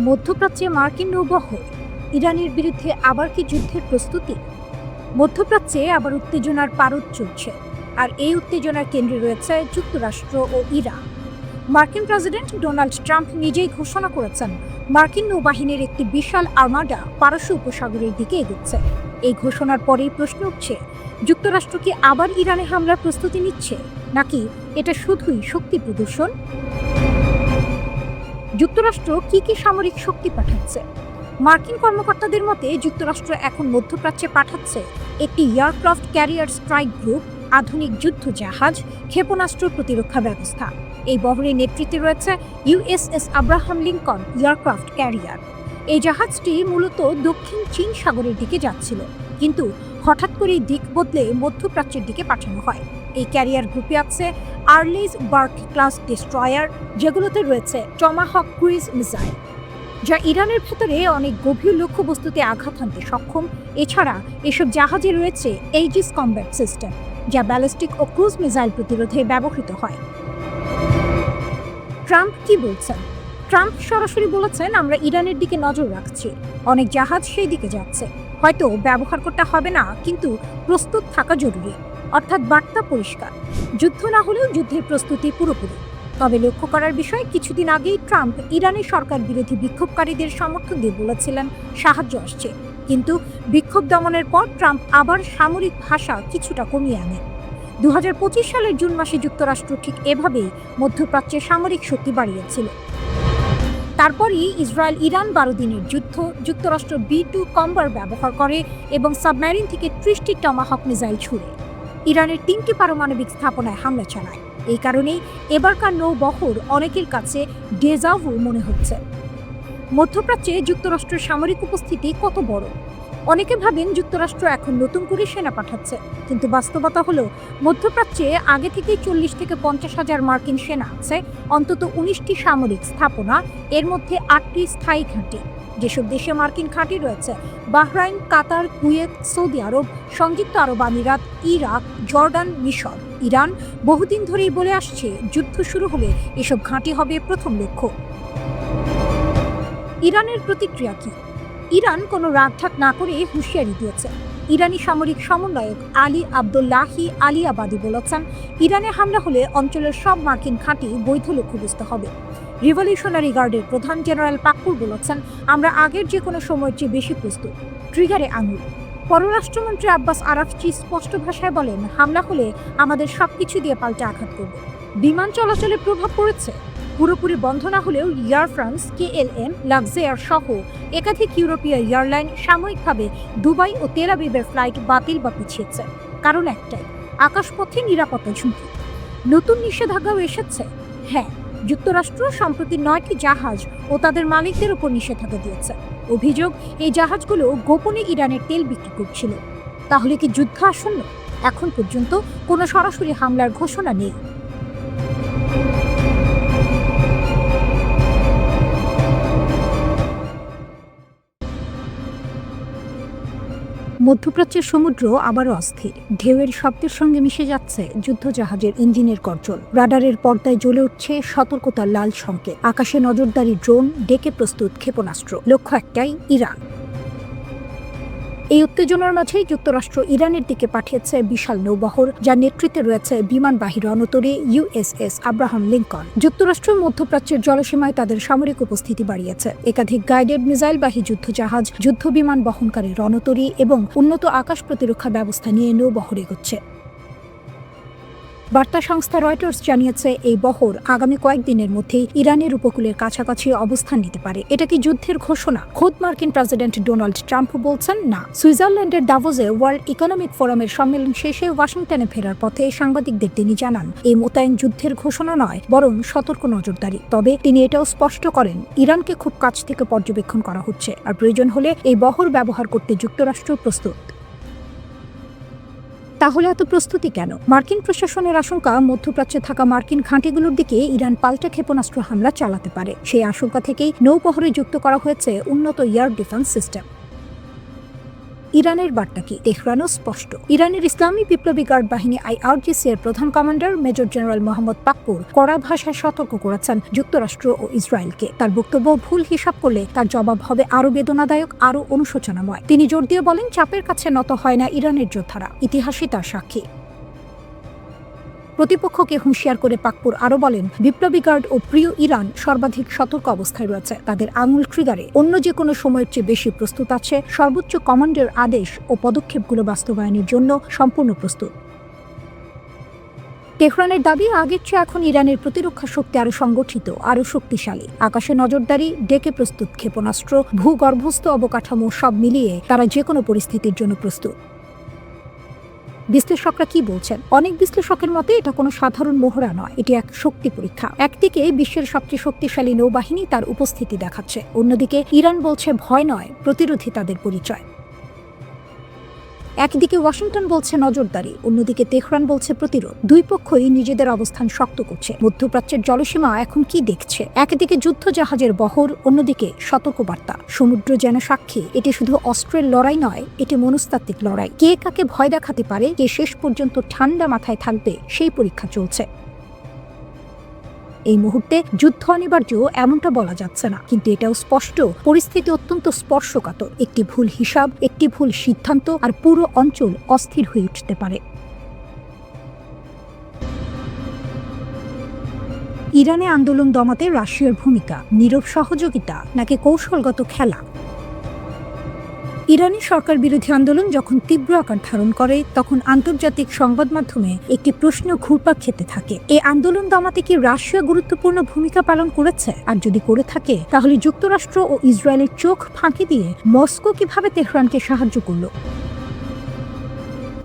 মধ্যপ্রাচ্যে মার্কিন নৌবহর, ইরানের বিরুদ্ধে আবার কি যুদ্ধের প্রস্তুতি? মধ্যপ্রাচ্যে আবার উত্তেজনার পারদ চলছে, আর এই উত্তেজনার কেন্দ্রে রয়েছে যুক্তরাষ্ট্র ও ইরান। মার্কিন প্রেসিডেন্ট ডোনাল্ড ট্রাম্প নিজেই ঘোষণা করেছেন মার্কিন নৌবাহিনীর একটি বিশাল আর্মাডা পারস্য উপসাগরের দিকে এগোচ্ছে। এই ঘোষণার পরেই প্রশ্ন উঠছে, যুক্তরাষ্ট্র কি আবার ইরানে হামলার প্রস্তুতি নিচ্ছে, নাকি এটা শুধুই শক্তি প্রদর্শন? যুক্তরাষ্ট্র কি সামরিক শক্তি পাঠাচ্ছে? মার্কিন কর্মকর্তাদের মতে যুক্তরাষ্ট্র এখন মধ্যপ্রাচ্যে পাঠাচ্ছে একটি এয়ারক্রাফট ক্যারিয়ার স্ট্রাইক গ্রুপ, আধুনিক যুদ্ধ জাহাজ, ক্ষেপণাস্ত্র প্রতিরক্ষা ব্যবস্থা। এই বহরের নেতৃত্বে রয়েছে USS Abraham Lincoln aircraft carrier. এই জাহাজটি মূলত দক্ষিণ চীন সাগরের দিকে যাচ্ছিল, কিন্তু হঠাৎ করেই দিক বদলে মধ্যপ্রাচ্যের দিকে পাঠানো হয়। এই ক্যারিয়ার গ্রুপে আছে আর্লেস বার্ক ক্লাস ডেস্ট্রয়ার, যেগুলোতে রয়েছে টমাহক ক্রুইজ মিসাইল, যা ইরানের ভেতরে অনেক গভীর লক্ষ্যবস্তুতে আঘাত হানতে সক্ষম। এছাড়া এসব জাহাজে রয়েছে এইজিস কমব্যাট সিস্টেম, যা ব্যালিস্টিক ও ক্রুজ মিসাইল প্রতিরোধে ব্যবহৃত হয়। ট্রাম্প কি বলছেন? ট্রাম্প সরাসরি বলেছেন, আমরা ইরানের দিকে নজর রাখছি, অনেক জাহাজ সেই দিকে যাচ্ছে, হয়তো ব্যবহার করতে হবে না, কিন্তু প্রস্তুত থাকা জরুরি। অর্থাৎ বার্তা পরিষ্কার, যুদ্ধ না হলেও যুদ্ধের প্রস্তুতি পুরোপুরি। তবে লক্ষ্য করার বিষয়, কিছুদিন আগেই ট্রাম্প ইরানের সরকার বিরোধী বিক্ষোভকারীদের সমর্থন দিয়ে বলেছিলেন সাহায্য আসছে, কিন্তু বিক্ষোভ দমনের পর ট্রাম্প আবার সামরিক ভাষা কিছুটা কমিয়ে আনেন। 2025 সালের জুন মাসে যুক্তরাষ্ট্র ঠিক এভাবেই মধ্যপ্রাচ্যে সামরিক শক্তি বাড়িয়েছিল। তারপরই ইসরায়েল ইরান 12 দিনের যুদ্ধ, যুক্তরাষ্ট্র B-2 কম্বার ব্যবহার করে এবং সাবমেরিন থেকে 30টি টমাহক মিসাইল ছুড়ে ইরানের 3টি পারমাণবিক স্থাপনায় হামলা চালায়। এই কারণেই এবারকার নৌবহর অনেকের কাছে ডেজাভু মনে হচ্ছে। মধ্যপ্রাচ্যে যুক্তরাষ্ট্রের সামরিক উপস্থিতি কত বড়? অনেকে ভাবেন যুক্তরাষ্ট্র এখন নতুন করে সেনা পাঠাচ্ছে, কিন্তু বাস্তবতা হলো মধ্যপ্রাচ্যে আগে থেকেই 40 থেকে 50 হাজার মার্কিন সেনা আছে, অন্তত 19টি সামরিক স্থাপনা, এর মধ্যে 8টি স্থায়ী ঘাঁটি। যেসব দেশে মার্কিন ঘাঁটি রয়েছে: বাহরাইন, কাতার, কুয়েত, সৌদি আরব, সংযুক্ত আরব আমিরাত, ইরাক, জর্ডান, মিশর। ইরান বহুদিন ধরেই বলে আসছে, যুদ্ধ শুরু হলে এসব ঘাঁটি হবে প্রথম লক্ষ্য। ইরানের প্রতিক্রিয়া কি? ইরান কোনো রাগঢাক না করে হুঁশিয়ারি দিয়েছে। ইরানি সামরিক সমন্বয়ক আলী আবদুল্লাহি আলিয়াবাদী বলেছেন, ইরানে হামলা হলে অঞ্চলের সব মার্কিন ঘাঁটি বৈধ লক্ষ্যবস্তু হবে। রিভলিউশনারি গার্ডের প্রধান জেনারেল পাকুর বলেছেন, আমরা আগের যে কোনো সময়ের চেয়ে বেশি প্রস্তুত, ট্রিগারে আঙুল। পররাষ্ট্রমন্ত্রী আব্বাস আরাকচি স্পষ্ট ভাষায় বলেন, হামলা হলে আমাদের সবকিছু দিয়ে পাল্টে আঘাত করব। বিমান চলাচলে প্রভাব পড়েছে, পুরোপুরি বন্ধ না হলেও এয়ার ফ্রান্স, KLM, লাক্সেয়ার সহ একাধিক ইউরোপীয় এয়ারলাইন সাময়িকভাবে দুবাই ও তেল আবিবের ফ্লাইট বাতিল বা পিছিয়েছে। কারণ একটাই, আকাশপথে নিরাপত্তা ঝুঁকি। নতুন নিষেধাজ্ঞাও এসেছে। হ্যাঁ, যুক্তরাষ্ট্র সম্প্রতি 9টি জাহাজ ও তাদের মালিকদের উপর নিষেধাজ্ঞা দিয়েছে। অভিযোগ, এই জাহাজগুলো গোপনে ইরানের তেল বিক্রি করছিল। তাহলে কি যুদ্ধ আসন্ন? এখন পর্যন্ত কোনো সরাসরি হামলার ঘোষণা নেই। মধ্যপ্রাচ্যের সমুদ্র আবারও অস্থির। ঢেউয়ের শব্দের সঙ্গে মিশে যাচ্ছে যুদ্ধজাহাজের ইঞ্জিনের গর্জন। রাডারের পর্দায় জ্বলে উঠছে সতর্কতার লাল সংকেত। আকাশে নজরদারি ড্রোন, ডেকে প্রস্তুত ক্ষেপণাস্ত্র। লক্ষ্য একটাই, ইরান। এই উত্তেজনার মাঝেই যুক্তরাষ্ট্র ইরানের দিকে পাঠিয়েছে বিশাল নৌবহর, যার নেতৃত্বে রয়েছে বিমানবাহী রণতরী ইউএসএস আব্রাহাম লিঙ্কন। যুক্তরাষ্ট্র মধ্যপ্রাচ্যের জলসীমায় তাদের সামরিক উপস্থিতি বাড়িয়েছে। একাধিক গাইডেড মিসাইলবাহী যুদ্ধজাহাজ, যুদ্ধ বিমান বহনকারী রণতরী এবং উন্নত আকাশ প্রতিরক্ষা ব্যবস্থা নিয়ে নৌবহর এগোচ্ছে। বার্তা সংস্থা রয়টার্স জানিয়েছে, এই বহর আগামী কয়েকদিনের মধ্যেই ইরানের উপকূলের কাছাকাছি অবস্থান নিতে পারে। এটা কি যুদ্ধের ঘোষণা? খোদ মার্কিন প্রেসিডেন্ট ডোনাল্ড ট্রাম্প বলছেন, না। সুইজারল্যান্ডের দাভোসে ওয়ার্ল্ড ইকোনমিক ফোরামের সম্মেলন শেষে ওয়াশিংটনে ফেরার পথে সাংবাদিকদের তিনি জানান, এই মোতায়েন যুদ্ধের ঘোষণা নয়, বরং সতর্ক নজরদারি। তবে তিনি এটাও স্পষ্ট করেন, ইরানকে খুব কাছ থেকে পর্যবেক্ষণ করা হচ্ছে, আর প্রয়োজন হলে এই বহর ব্যবহার করতে যুক্তরাষ্ট্র প্রস্তুত। তাহলে এত প্রস্তুতি কেন? মার্কিন প্রশাসনের আশঙ্কা, মধ্যপ্রাচ্যে থাকা মার্কিন ঘাঁটিগুলোর দিকে ইরান পাল্টা ক্ষেপণাস্ত্র হামলা চালাতে পারে। সেই আশঙ্কা থেকেই নৌবহরে যুক্ত করা হয়েছে উন্নত এয়ার ডিফেন্স সিস্টেম। ইরানের বার্তা কি? তেহরানও স্পষ্ট। ইরানের ইসলামী বিপ্লবী গার্ড বাহিনী IRGC এর প্রধান commander major general Mohammad Pakpour কড়া ভাষায় সতর্ক করেছেন যুক্তরাষ্ট্র ও ইসরায়েলকে। তার বক্তব্য ভুল হিসাব করলে তার জবাব হবে আরও বেদনাদায়ক, আরও অনুশোচনাময়। তিনি জোর দিয়ে বলেন, চাপের কাছে নত হয় না ইরানের যোদ্ধারা, ইতিহাসই তার সাক্ষী। প্রতিপক্ষকে হুঁশিয়ার করে পাকপুর আরও বলেন, বিপ্লবী গার্ড ও প্রিয় ইরান সর্বাধিক সতর্ক অবস্থায় রয়েছে। তাদের আঙুল ট্রিগারে অন্য যে কোনো সময়ের চেয়ে বেশি প্রস্তুত আছে, সর্বোচ্চ কমান্ডের আদেশ ও পদক্ষেপগুলো বাস্তবায়নের জন্য সম্পূর্ণ প্রস্তুত। তেহরানের দাবি, আগের চেয়ে এখন ইরানের প্রতিরক্ষা শক্তি আরও সংগঠিত, আরও শক্তিশালী। আকাশে নজরদারি, ডেকে প্রস্তুত ক্ষেপণাস্ত্র, ভূগর্ভস্থ অবকাঠামো সব মিলিয়ে তারা যে কোনো পরিস্থিতির জন্য প্রস্তুত। বিশ্লেষকরা কি বলছেন? অনেক বিশ্লেষকের মতে এটা কোনো সাধারণ মহড়া নয়, এটি এক শক্তি পরীক্ষা। একদিকে বিশ্বের সবচেয়ে শক্তিশালী নৌবাহিনী তার উপস্থিতি দেখাচ্ছে, অন্যদিকে ইরান বলছে ভয় নয়, প্রতিরোধী তাদের পরিচয়। একদিকে ওয়াশিংটন বলছে নজরদারি, অন্যদিকে তেহরান বলছে প্রতিরোধ। দুই পক্ষই নিজেদের অবস্থান শক্ত করছে। মধ্যপ্রাচ্যের জলসীমা এখন কি দেখছে? একদিকে যুদ্ধ জাহাজের বহর, অন্যদিকে সতর্কবার্তা। সমুদ্র যেন সাক্ষী, এটি শুধু অস্ত্রের লড়াই নয়, এটি মনস্তাত্ত্বিক লড়াই। কে কাকে ভয় দেখাতে পারে, কে শেষ পর্যন্ত ঠান্ডা মাথায় থাকবে, সেই পরীক্ষা চলছে। এই মুহূর্তে যুদ্ধ অনিবার্য এমনটা বলা যাচ্ছে না, কিন্তু এটাও স্পষ্ট, পরিস্থিতি অত্যন্ত স্পর্শকাতর। একটি ভুল হিসাব, একটি ভুল সিদ্ধান্ত আর পুরো অঞ্চল অস্থির হয়ে উঠতে পারে। ইরানে আন্দোলন দমাতে রাশিয়ার ভূমিকা, নীরব সহযোগিতা নাকি কৌশলগত খেলা? ইরানি সরকার বিরোধী আন্দোলন যখন তীব্র আকার ধারণ করে, তখন আন্তর্জাতিক সংবাদ মাধ্যমে একটি প্রশ্ন ঘুরপাক খেতে থাকে, এই আন্দোলন দমাতে কি রাশিয়া গুরুত্বপূর্ণ ভূমিকা পালন করেছে? আর যদি করে থাকে, তাহলে যুক্তরাষ্ট্র ও ইসরায়েলের চোখ ফাঁকি দিয়ে মস্কো কিভাবে তেহরানকে সাহায্য করল?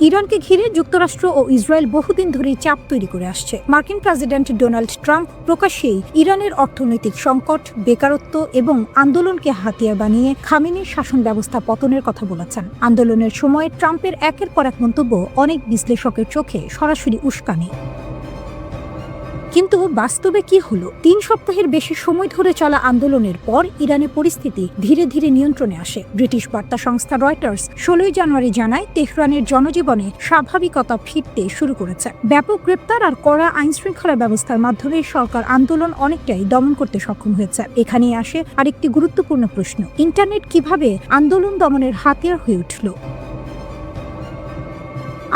ইরানকে ঘিরে যুক্তরাষ্ট্র ও ইসরায়েল বহুদিন ধরেই চাপ তৈরি করে আসছে। মার্কিন প্রেসিডেন্ট ডোনাল্ড ট্রাম্প প্রকাশ্যেই ইরানের অর্থনৈতিক সংকট, বেকারত্ব এবং আন্দোলনকে হাতিয়ার বানিয়ে খামেনির শাসন ব্যবস্থা পতনের কথা বলেছেন। আন্দোলনের সময় ট্রাম্পের একের পর এক মন্তব্য অনেক বিশ্লেষকের চোখে সরাসরি উস্কানি। কিন্তু বাস্তবে কি হলো? 3 সপ্তাহের বেশি সময় ধরে চলা আন্দোলনের পর ইরানের পরিস্থিতি ধীরে ধীরে নিয়ন্ত্রণে আসে। ব্রিটিশ বার্তা সংস্থা রয়টার্স 16 জানুয়ারি জানায়, তেহরানের জনজীবনে স্বাভাবিকতা ফিরতে শুরু করেছে। ব্যাপক গ্রেপ্তার আর কড়া আইনশৃঙ্খলা ব্যবস্থার মাধ্যমে সরকার আন্দোলন অনেকটাই দমন করতে সক্ষম হয়েছে। এখানেই আসে আরেকটি গুরুত্বপূর্ণ প্রশ্ন, ইন্টারনেট কিভাবে আন্দোলন দমনের হাতিয়ার হয়ে উঠল?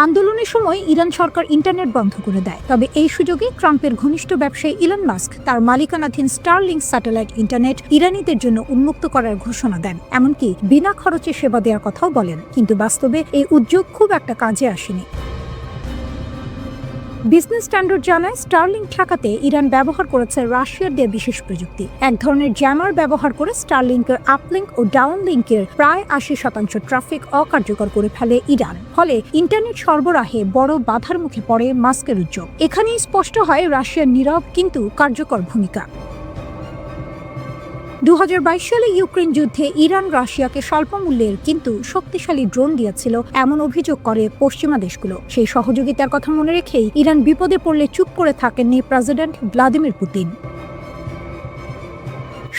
আন্দোলনের সময় ইরান সরকার ইন্টারনেট বন্ধ করে দেয়, তবে এই সুযোগে ট্রাম্পের ঘনিষ্ঠ ব্যবসায়ী ইলন মাস্ক তার মালিকানাধীন স্টারলিংক স্যাটেলাইট ইন্টারনেট ইরানিদের জন্য উন্মুক্ত করার ঘোষণা দেন, এমনকি বিনা খরচে সেবা দেওয়ার কথাও বলেন। কিন্তু বাস্তবে এই উদ্যোগ খুব একটা কাজে আসেনি। বিজনেস স্ট্যান্ডার্ড জানায়, স্টারলিংক ঠেকাতে ইরান ব্যবহার করেছে রাশিয়ার দেয়া বিশেষ প্রযুক্তি। এক ধরনের জ্যামার ব্যবহার করে স্টারলিংকের আপলিংক ও ডাউনলিংকের প্রায় 80% ট্রাফিক অকার্যকর করে ফেলে ইরান। ফলে ইন্টারনেট সরবরাহে বড় বাধার মুখে পড়ে মাস্কের উদ্যোগ। এখানেই স্পষ্ট হয় রাশিয়ার নীরব কিন্তু কার্যকর ভূমিকা। 2022 সালে ইউক্রেন যুদ্ধে ইরান রাশিয়াকে স্বল্প মূল্যের কিন্তু শক্তিশালী ড্রোন দিয়েছিল এমন অভিযোগ করে পশ্চিমা দেশগুলো। সেই সহযোগিতার কথা মনে রেখেই ইরান বিপদে পড়লে চুপ করে থাকেননি প্রেসিডেন্ট ভ্লাদিমির পুতিন।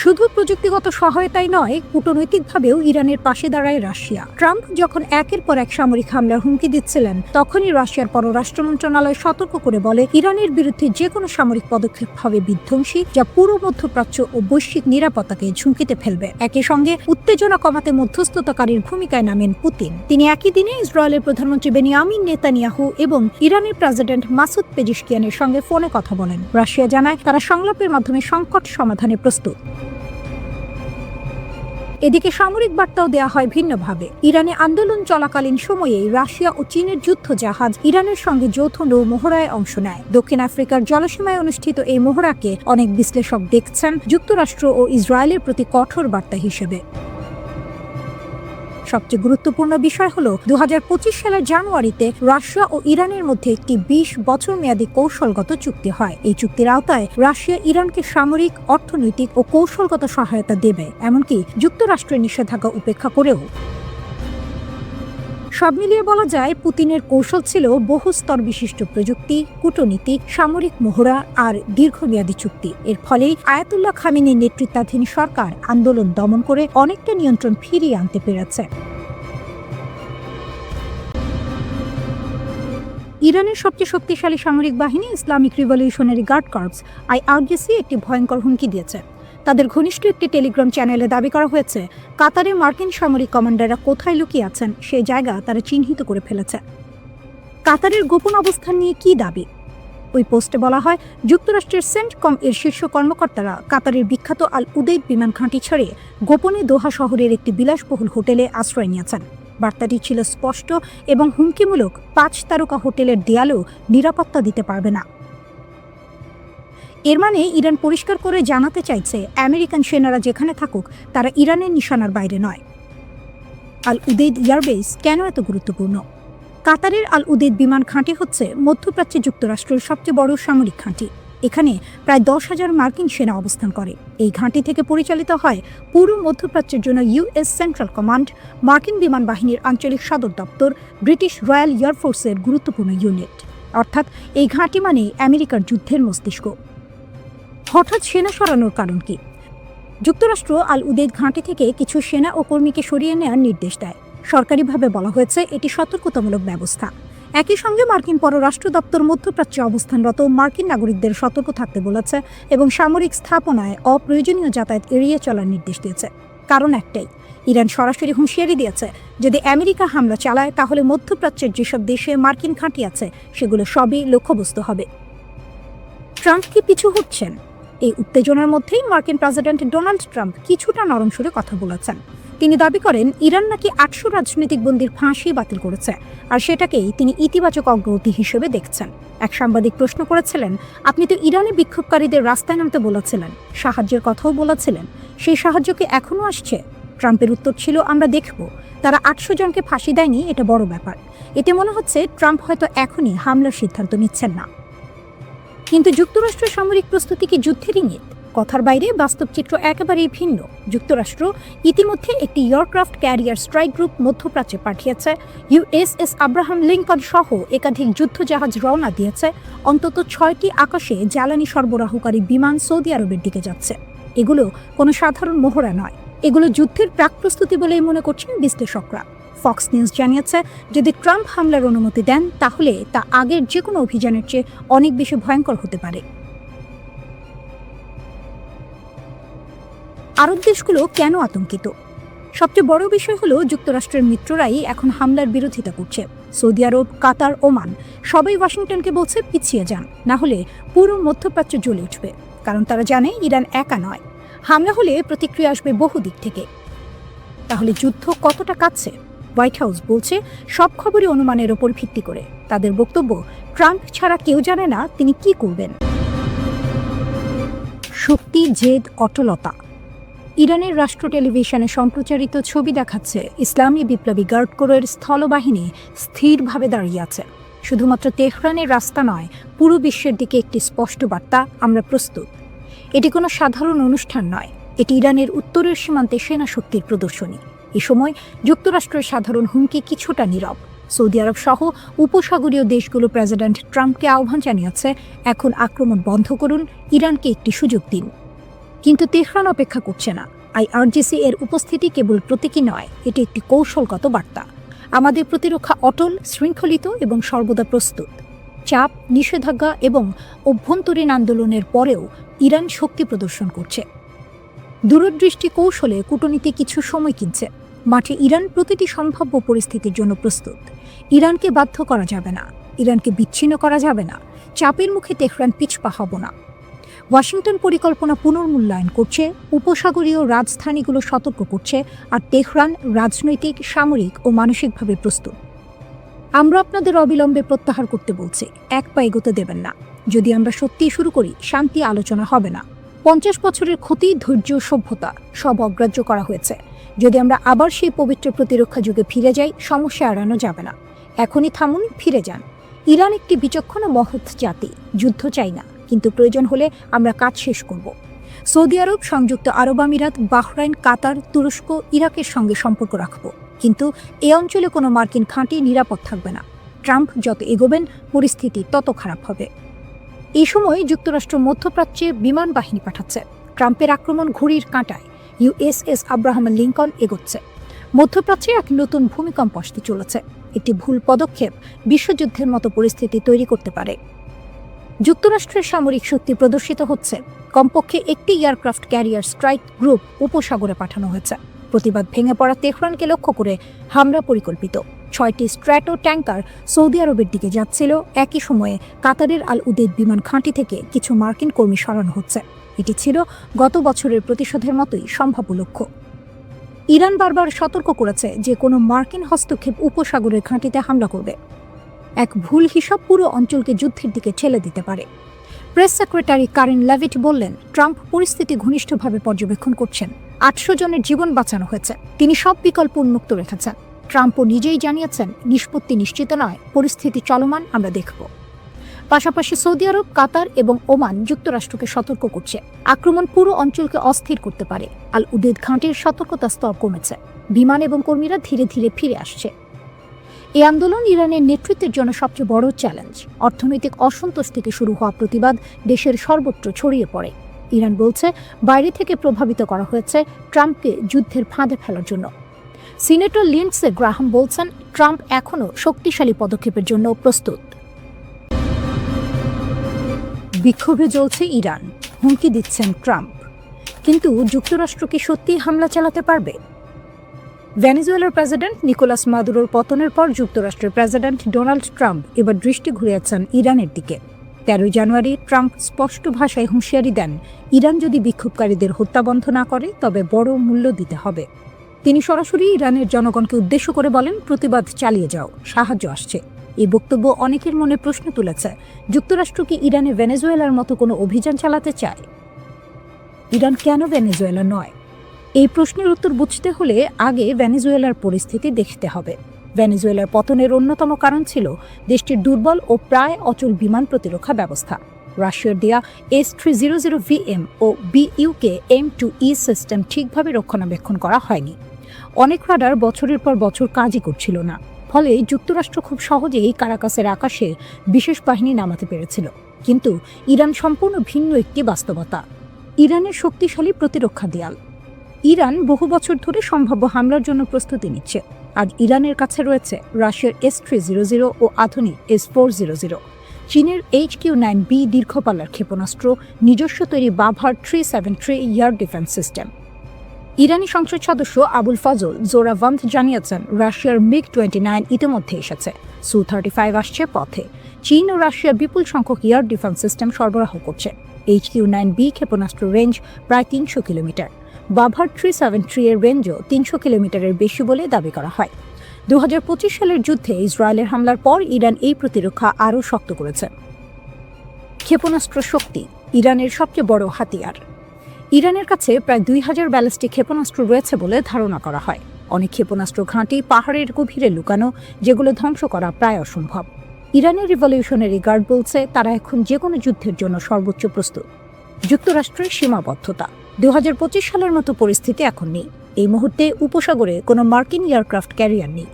শুধু প্রযুক্তিগত সহায়তাই নয়, কূটনৈতিকভাবেও ইরানের পাশে দাঁড়ায় রাশিয়া। ট্রাম্প যখন একের পর এক সামরিক হামলার হুমকি দিচ্ছিলেন, তখনই রাশিয়ার পররাষ্ট্র মন্ত্রণালয় সতর্ক করে বলে, ইরানের বিরুদ্ধে যে কোনো সামরিক পদক্ষেপ হবে বিধ্বংসী, যা পুরো মধ্যপ্রাচ্য ও বৈশ্বিক নিরাপত্তাকে ঝুঁকিতে ফেলবে। একই সঙ্গে উত্তেজনা কমাতে মধ্যস্থতাকারীর ভূমিকায় নামেন পুতিন। তিনি একই দিনে ইসরায়েলের প্রধানমন্ত্রী বেনিয়ামিন নেতানিয়াহু এবং ইরানের প্রেসিডেন্ট মাসুদ পেজিশকিয়ানের সঙ্গে ফোনে কথা বলেন। রাশিয়া জানায়, তারা সংলাপের মাধ্যমে সংকট সমাধানে প্রস্তুত। এদিকে সামরিক বার্তাও দেওয়া হয় ভিন্নভাবে। ইরানে আন্দোলন চলাকালীন সময়েই রাশিয়া ও চীনের যুদ্ধ জাহাজ ইরানের সঙ্গে যৌথ নৌ মহড়ায় অংশ নেয়। দক্ষিণ আফ্রিকার জলসীমায় অনুষ্ঠিত এই মহড়াকে অনেক বিশ্লেষক দেখছেন যুক্তরাষ্ট্র ও ইসরায়েলের প্রতি কঠোর বার্তা হিসেবে। সবচেয়ে গুরুত্বপূর্ণ বিষয় হলো 2025 সালের জানুয়ারিতে রাশিয়া ও ইরানের মধ্যে একটি 20 বছর মেয়াদী কৌশলগত চুক্তি হয়। এই চুক্তির আওতায় রাশিয়া ইরানকে সামরিক, অর্থনৈতিক ও কৌশলগত সহায়তা দেবে, এমনকি যুক্তরাষ্ট্রের নিষেধাজ্ঞা উপেক্ষা করেও। সব মিলিয়ে বলা যায়, পুতিনের কৌশল ছিল বহুস্তর বিশিষ্ট প্রযুক্তি, কূটনীতি, সামরিক মহড়া আর দীর্ঘমেয়াদী চুক্তি। এর ফলেই আয়াতুল্লাহ খামেনির নেতৃত্বাধীন সরকার আন্দোলন দমন করে অনেকটা নিয়ন্ত্রণ ফিরিয়ে আনতে পেরেছে। ইরানের সবচেয়ে শক্তিশালী সামরিক বাহিনী Islamic revolutionary guard corps IRGC একটি ভয়ঙ্কর হুমকি দিয়েছে। তাদের ঘনিষ্ঠ একটি টেলিগ্রাম চ্যানেলে দাবি করা হয়েছে কাতারে মার্কিন সামরিক কমান্ডাররা কোথায় লুকিয়ে আছেন সেই জায়গা তারা চিহ্নিত করে ফেলেছে। কাতারের গোপন অবস্থান নিয়ে কি দাবি? ওই পোস্টে বলা হয়, যুক্তরাষ্ট্রের সেন্টকম এর শীর্ষ কর্মকর্তারা কাতারের বিখ্যাত আল উদেইদ বিমান ঘাঁটি ছেড়ে গোপনে দোহা শহরের একটি বিলাসবহুল হোটেলে আশ্রয় নিয়েছেন। বার্তাটি ছিল স্পষ্ট এবং হুমকিমূলক, 5 তারকা হোটেলের দেয়ালও নিরাপত্তা দিতে পারবে না। এর মানে ইরান পরিষ্কার করে জানাতে চাইছে আমেরিকান সেনারা যেখানে থাকুক তারা ইরানের নিশানার বাইরে নয়। আল উদেইদ এয়ারবেস কেন এত গুরুত্বপূর্ণ? কাতারের আল উদেইদ বিমান ঘাঁটি হচ্ছে মধ্যপ্রাচ্যে যুক্তরাষ্ট্রের সবচেয়ে বড় সামরিক ঘাঁটি। এখানে প্রায় 10,000 মার্কিন সেনা অবস্থান করে। এই ঘাঁটি থেকে পরিচালিত হয় পুরো মধ্যপ্রাচ্যের জন্য ইউএস সেন্ট্রাল কমান্ড, মার্কিন বিমান বাহিনীর আঞ্চলিক সদর দপ্তর, ব্রিটিশ রয়্যাল এয়ারফোর্সের গুরুত্বপূর্ণ ইউনিট। অর্থাৎ এই ঘাঁটি মানে আমেরিকার যুদ্ধের মস্তিষ্ক। হঠাৎ সেনা সরানোর কারণ কি? যুক্তরাষ্ট্র আল উদেইদ ঘাঁটি থেকে কিছু সেনা ও কর্মীকে সরিয়ে নেওয়ার নির্দেশ দেয়। সরকারিভাবে বলা হয়েছে এটি সতর্কতামূলক ব্যবস্থা। একই সঙ্গে মার্কিন পররাষ্ট্র দপ্তর মধ্যপ্রাচ্যে অবস্থানরত মার্কিন নাগরিকদের সতর্ক থাকতে বলেছে এবং সামরিক স্থাপনায় অপ্রয়োজনীয় যাতায়াত এড়িয়ে চলার নির্দেশ দিয়েছে। কারণ একটাই, ইরান সরাসরি হুঁশিয়ারি দিয়েছে যদি আমেরিকা হামলা চালায় তাহলে মধ্যপ্রাচ্যের যেসব দেশে মার্কিন ঘাঁটি আছে সেগুলো সবই লক্ষ্যবস্তু হবে। ট্রাম্প কি পিছু হচ্ছেন? এই উত্তেজনার মধ্যেই মার্কিন প্রেসিডেন্ট ডোনাল্ড ট্রাম্প কিছুটা নরম সুরে কথা বলেছেন। তিনি দাবি করেন ইরান নাকি 800 রাজনৈতিক বন্দীর ফাঁসি বাতিল করেছে, আর সেটাকেই তিনি ইতিবাচক অগ্রগতি হিসেবে দেখছেন। এক সাংবাদিক প্রশ্ন করেছিলেন, আপনি তো ইরানি বিক্ষোভকারীদের রাস্তায় নামতে বলেছিলেন, সাহায্যের কথাও বলেছিলেন, সেই সাহায্য কি এখনও আসছে? ট্রাম্পের উত্তর ছিল, আমরা দেখব। তারা 800 জনকে ফাঁসি দেয়নি, এটা বড় ব্যাপার। এতে মনে হচ্ছে ট্রাম্প হয়তো এখনই হামলার সিদ্ধান্ত নিচ্ছেন না। কিন্তু যুক্তরাষ্ট্রের সামরিক প্রস্তুতি কি যুদ্ধের ইঙ্গিত? কথার বাইরে বাস্তব চিত্র একেবারেই ভিন্ন। যুক্তরাষ্ট্র ইতিমধ্যে একটি এয়ারক্রাফট ক্যারিয়ার স্ট্রাইক গ্রুপ মধ্যপ্রাচ্যে পাঠিয়েছে। ইউএসএস আব্রাহাম লিঙ্কন সহ একাধিক যুদ্ধজাহাজ রওনা দিয়েছে। অন্তত 6টি আকাশে জ্বালানি সরবরাহকারী বিমান সৌদি আরবের দিকে যাচ্ছে। এগুলো কোনো সাধারণ মহড়া নয়, এগুলো যুদ্ধের প্রাক প্রস্তুতি বলেই মনে করছেন বিশ্লেষকরা। ফক্স নিউজ জানিয়েছে, যদি ট্রাম্প হামলার অনুমতি দেন তাহলে তা আগের যে কোনো অভিযানের চেয়ে অনেক বেশি ভয়ঙ্কর হতে পারে। আরব দেশগুলো কেন আতঙ্কিত? সবচেয়ে বড় বিষয় হলো যুক্তরাষ্ট্রের মিত্ররাই এখন হামলার বিরোধিতা করছে। সৌদি আরব, কাতার, ওমান সবাই ওয়াশিংটনকে বলছে পিছিয়ে যান, না হলে পুরো মধ্যপ্রাচ্য জ্বলে উঠবে। কারণ তারা জানে ইরান একা নয়, হামলা হলে প্রতিক্রিয়া আসবে বহু দিক থেকে। তাহলে যুদ্ধ কতটা কাছে? হোয়াইট হাউস বলছে সব খবরই অনুমানের ওপর ভিত্তি করে। তাদের বক্তব্য, ট্রাম্প ছাড়া কেউ জানে না তিনি কি করবেন। শক্তি, জেদ, অটলতা। ইরানের রাষ্ট্র টেলিভিশনে সম্প্রচারিত ছবি দেখাচ্ছে ইসলামী বিপ্লবী গার্ড কোরের স্থলবাহিনী স্থিরভাবে দাঁড়িয়ে আছে। শুধুমাত্র তেহরানের রাস্তা নয়, পুরো বিশ্বের দিকে একটি স্পষ্ট বার্তা, আমরা প্রস্তুত। এটি কোনো সাধারণ অনুষ্ঠান নয়, এটি ইরানের উত্তরের সীমান্তে সেনা শক্তির প্রদর্শনী। এ সময় যুক্তরাষ্ট্রের সাধারণ হুমকি কিছুটা নীরব। সৌদি আরব সহ উপসাগরীয় দেশগুলো প্রেসিডেন্ট ট্রাম্পকে আহ্বান জানিয়েছে, এখন আক্রমণ বন্ধ করুন, ইরানকে একটি সুযোগ দিন। কিন্তু তেহরান অপেক্ষা করছে না। আইআরজিসি এর উপস্থিতি কেবল প্রতীকী নয়, এটি একটি কৌশলগত বার্তা। আমাদের প্রতিরক্ষা অটল, শৃঙ্খলিত এবং সর্বদা প্রস্তুত। চাপ, নিষেধাজ্ঞা এবং অভ্যন্তরীণ আন্দোলনের পরেও ইরান শক্তি প্রদর্শন করছে। দূরদৃষ্টি কৌশলে কূটনীতি কিছু সময় কিনছে। মাঠে ইরান প্রতিটি সম্ভাব্য পরিস্থিতির জন্য প্রস্তুত। ইরানকে বাধ্য করা যাবে না, ইরানকে বিচ্ছিন্ন করা যাবে না। চাপের মুখে তেহরান পিছপা হব না। ওয়াশিংটন পরিকল্পনা পুনর্মূল্যায়ন করছে, উপসাগরীয় রাজধানীগুলো সতর্ক করছে, আর তেহরান রাজনৈতিক, সামরিক ও মানসিকভাবে প্রস্তুত। আমরা আপনাদের অবিলম্বে প্রত্যাহার করতে বলছি, এক পা এগোতে দেবেন না। যদি আমরা সত্যিই শুরু করি, শান্তি আলোচনা হবে না। 50 বছরের ক্ষতি, ধৈর্য, সভ্যতা সব অগ্রাহ্য করা হয়েছে। যদি আমরা আবার সেই পবিত্র প্রতিরক্ষা যুগে ফিরে যাই, সমস্যা এড়ানো যাবে না। এখনই থামুন, ফিরে যান। ইরান একটি বিচক্ষণ মহৎ জাতি, যুদ্ধ চাই না, কিন্তু প্রয়োজন হলে আমরা কাজ শেষ করব। সৌদি আরব, সংযুক্ত আরব আমিরাত, বাহরাইন, কাতার, তুরস্ক, ইরাকের সঙ্গে সম্পর্ক রাখব, কিন্তু এ অঞ্চলে কোনো মার্কিন ঘাঁটি নিরাপদ থাকবে না। ট্রাম্প যত এগোবেন পরিস্থিতি তত খারাপ হবে। এই সময় যুক্তরাষ্ট্র মধ্যপ্রাচ্যে বিমান বাহিনী পাঠাচ্ছে। ট্রাম্পের আক্রমণ ঘড়ির কাঁটায়। ইউএসএস আব্রাহাম লিঙ্কন এগোচ্ছে। মধ্যপ্রাচ্যে এক নতুন ভূমিকম্প আসতে চলেছে। একটি ভুল পদক্ষেপ বিশ্বযুদ্ধের মতো পরিস্থিতি তৈরি করতে পারে। যুক্তরাষ্ট্রের সামরিক শক্তি প্রদর্শিত হচ্ছে। কমপক্ষে একটি এয়ারক্রাফট ক্যারিয়ার স্ট্রাইক গ্রুপ উপসাগরে পাঠানো হয়েছে। প্রতিবাদ ভেঙে পড়া তেহরানকে লক্ষ্য করে হামলা পরিকল্পিত। 6টি স্ট্র্যাটো ট্যাঙ্কার সৌদি আরবের দিকে যাচ্ছিল। একই সময়ে কাতারের আল উদেদ বিমান ঘাঁটি থেকে কিছু মার্কিন কর্মী সরানো হচ্ছে। এটি ছিল গত বছরের প্রতিশোধের মতোই সম্ভাব্য লক্ষ্য। ইরান বারবার সতর্ক করেছে যে কোনো মার্কিন হস্তক্ষেপ উপসাগরের ঘাঁটিতে হামলা করবে। এক ভুল হিসাব পুরো অঞ্চলকে যুদ্ধের দিকে ঠেলে দিতে পারে। প্রেস সেক্রেটারি কারেন লেভিট বললেন, ট্রাম্প পরিস্থিতি ঘনিষ্ঠভাবে পর্যবেক্ষণ করছেন। 800 জনের জীবন বাঁচানো হয়েছে। তিনি সব বিকল্প উন্মুক্ত রেখেছেন। ট্রাম্পও নিজেই জানিয়েছেন, নিষ্পত্তি নিশ্চিত নয়, পরিস্থিতি চলমান, আমরা দেখব। পাশাপাশি সৌদি আরব, কাতার এবং ওমান যুক্তরাষ্ট্রকে সতর্ক করছে, আক্রমণ পুরো অঞ্চলকে অস্থির করতে পারে। আল উদেদ ঘাঁটির সতর্কতা স্তর কমেছে। বিমান এবং কর্মীরা ধীরে ধীরে ফিরে আসছে। এই আন্দোলন ইরানের নেতৃত্বের জন্য সবচেয়ে বড় চ্যালেঞ্জ। অর্থনৈতিক অসন্তোষ থেকে শুরু হওয়া প্রতিবাদ দেশের সর্বত্র ছড়িয়ে পড়ে। ইরান বলছে, বাইরে থেকে প্রভাবিত করা হয়েছে ট্রাম্পকে যুদ্ধের ফাঁদে ফেলার জন্য। সিনেটর লিন্ডসে গ্রাহাম বলছেন, ট্রাম্প এখনও শক্তিশালী পদক্ষেপের জন্য প্রস্তুত। বিক্ষোভে জ্বলছে ইরান, হুমকি দিচ্ছেন ট্রাম্প। কিন্তু যুক্তরাষ্ট্র কি সত্যিই হামলা চালাতে পারবে? ভেনেজুয়েলার প্রেসিডেন্ট নিকোলাস মাদুরোর পতনের পর যুক্তরাষ্ট্রের প্রেসিডেন্ট ডোনাল্ড ট্রাম্প এবার দৃষ্টি ঘুরিয়েছেন ইরানের দিকে। 13 জানুয়ারি ট্রাম্প স্পষ্ট ভাষায় হুঁশিয়ারি দেন, ইরান যদি বিক্ষোভকারীদের হত্যা বন্ধ না করে তবে বড় মূল্য দিতে হবে। তিনি সরাসরি ইরানের জনগণকে উদ্দেশ্য করে বলেন, প্রতিবাদ চালিয়ে যাও, সাহায্য আসছে। এই বক্তব্য অনেকের মনে প্রশ্ন তুলেছে, যুক্তরাষ্ট্র কি ইরানে ভেনেজুয়েলার মতো কোনো অভিযান চালাতে চায়? ইরান কেন ভেনেজুয়েলা নয়? এই প্রশ্নের উত্তর বুঝতে হলে আগে ভেনেজুয়েলার পরিস্থিতি দেখতে হবে। ভেনেজুয়েলার পতনের অন্যতম কারণ ছিল দেশটির দুর্বল ও প্রায় অচল বিমান প্রতিরক্ষা ব্যবস্থা। রাশিয়ার দেয়া S-300VM ও BUK M2E সিস্টেম ঠিকভাবে রক্ষণাবেক্ষণ করা হয়নি। অনেক রাডার বছরের পর বছর কাজই করছিল না। ফলে যুক্তরাষ্ট্র খুব সহজেই কারাকাসের আকাশে বিশেষ বাহিনী নামাতে পেরেছিল। কিন্তু ইরান সম্পূর্ণ ভিন্ন একটি বাস্তবতা। ইরানের শক্তিশালী প্রতিরক্ষা দেয়াল। ইরান বহু বছর ধরে সম্ভাব্য হামলার জন্য প্রস্তুতি নিচ্ছে। আজ ইরানের কাছে রয়েছে রাশিয়ার S-300 ও আধুনিক S-400, চীনের HQ-9B দীর্ঘপাল্লার ক্ষেপণাস্ত্র, নিজস্ব তৈরি বাভার 373 এয়ার ডিফেন্স সিস্টেম। ইরানি সংসদ সদস্য আবুল ফজল জোরাভান্দ জানিয়েছেন, রাশিয়ার MiG-29 ইতিমধ্যে এসেছে, Su-35 আসছে পথে। চীন ও রাশিয়া বিপুল সংখ্যক এয়ার ডিফেন্স সিস্টেম সরবরাহ করছে। HQ-9B ক্ষেপণাস্ত্র রেঞ্জ প্রায় 300 কিলোমিটার। বাভার 373 এর রেঞ্জও 300 কিলোমিটারের বেশি বলে দাবি করা হয়। 2025 সালের যুদ্ধে ইসরায়েলের হামলার পর ইরান এই প্রতিরক্ষা আরও শক্ত করেছে। ক্ষেপণাস্ত্র শক্তি ইরানের সবচেয়ে বড় হাতিয়ার। ইরানের কাছে প্রায় 2000 ব্যালিস্টিক ক্ষেপণাস্ত্র রয়েছে বলে ধারণা করা হয়। অনেক ক্ষেপণাস্ত্র ঘাঁটি পাহাড়ের গভীরে লুকানো, যেগুলো ধ্বংস করা প্রায় অসম্ভব। ইরানের রিভলিউশনারি গার্ড বলছে, তারা এখন যে কোনো যুদ্ধের জন্য সর্বোচ্চ প্রস্তুত। যুক্তরাষ্ট্রের সীমাবদ্ধতা। 2025 সালের মতো পরিস্থিতি এখন নেই। এই মুহূর্তে উপসাগরে কোনো মার্কিন এয়ারক্রাফট ক্যারিয়ার নেই।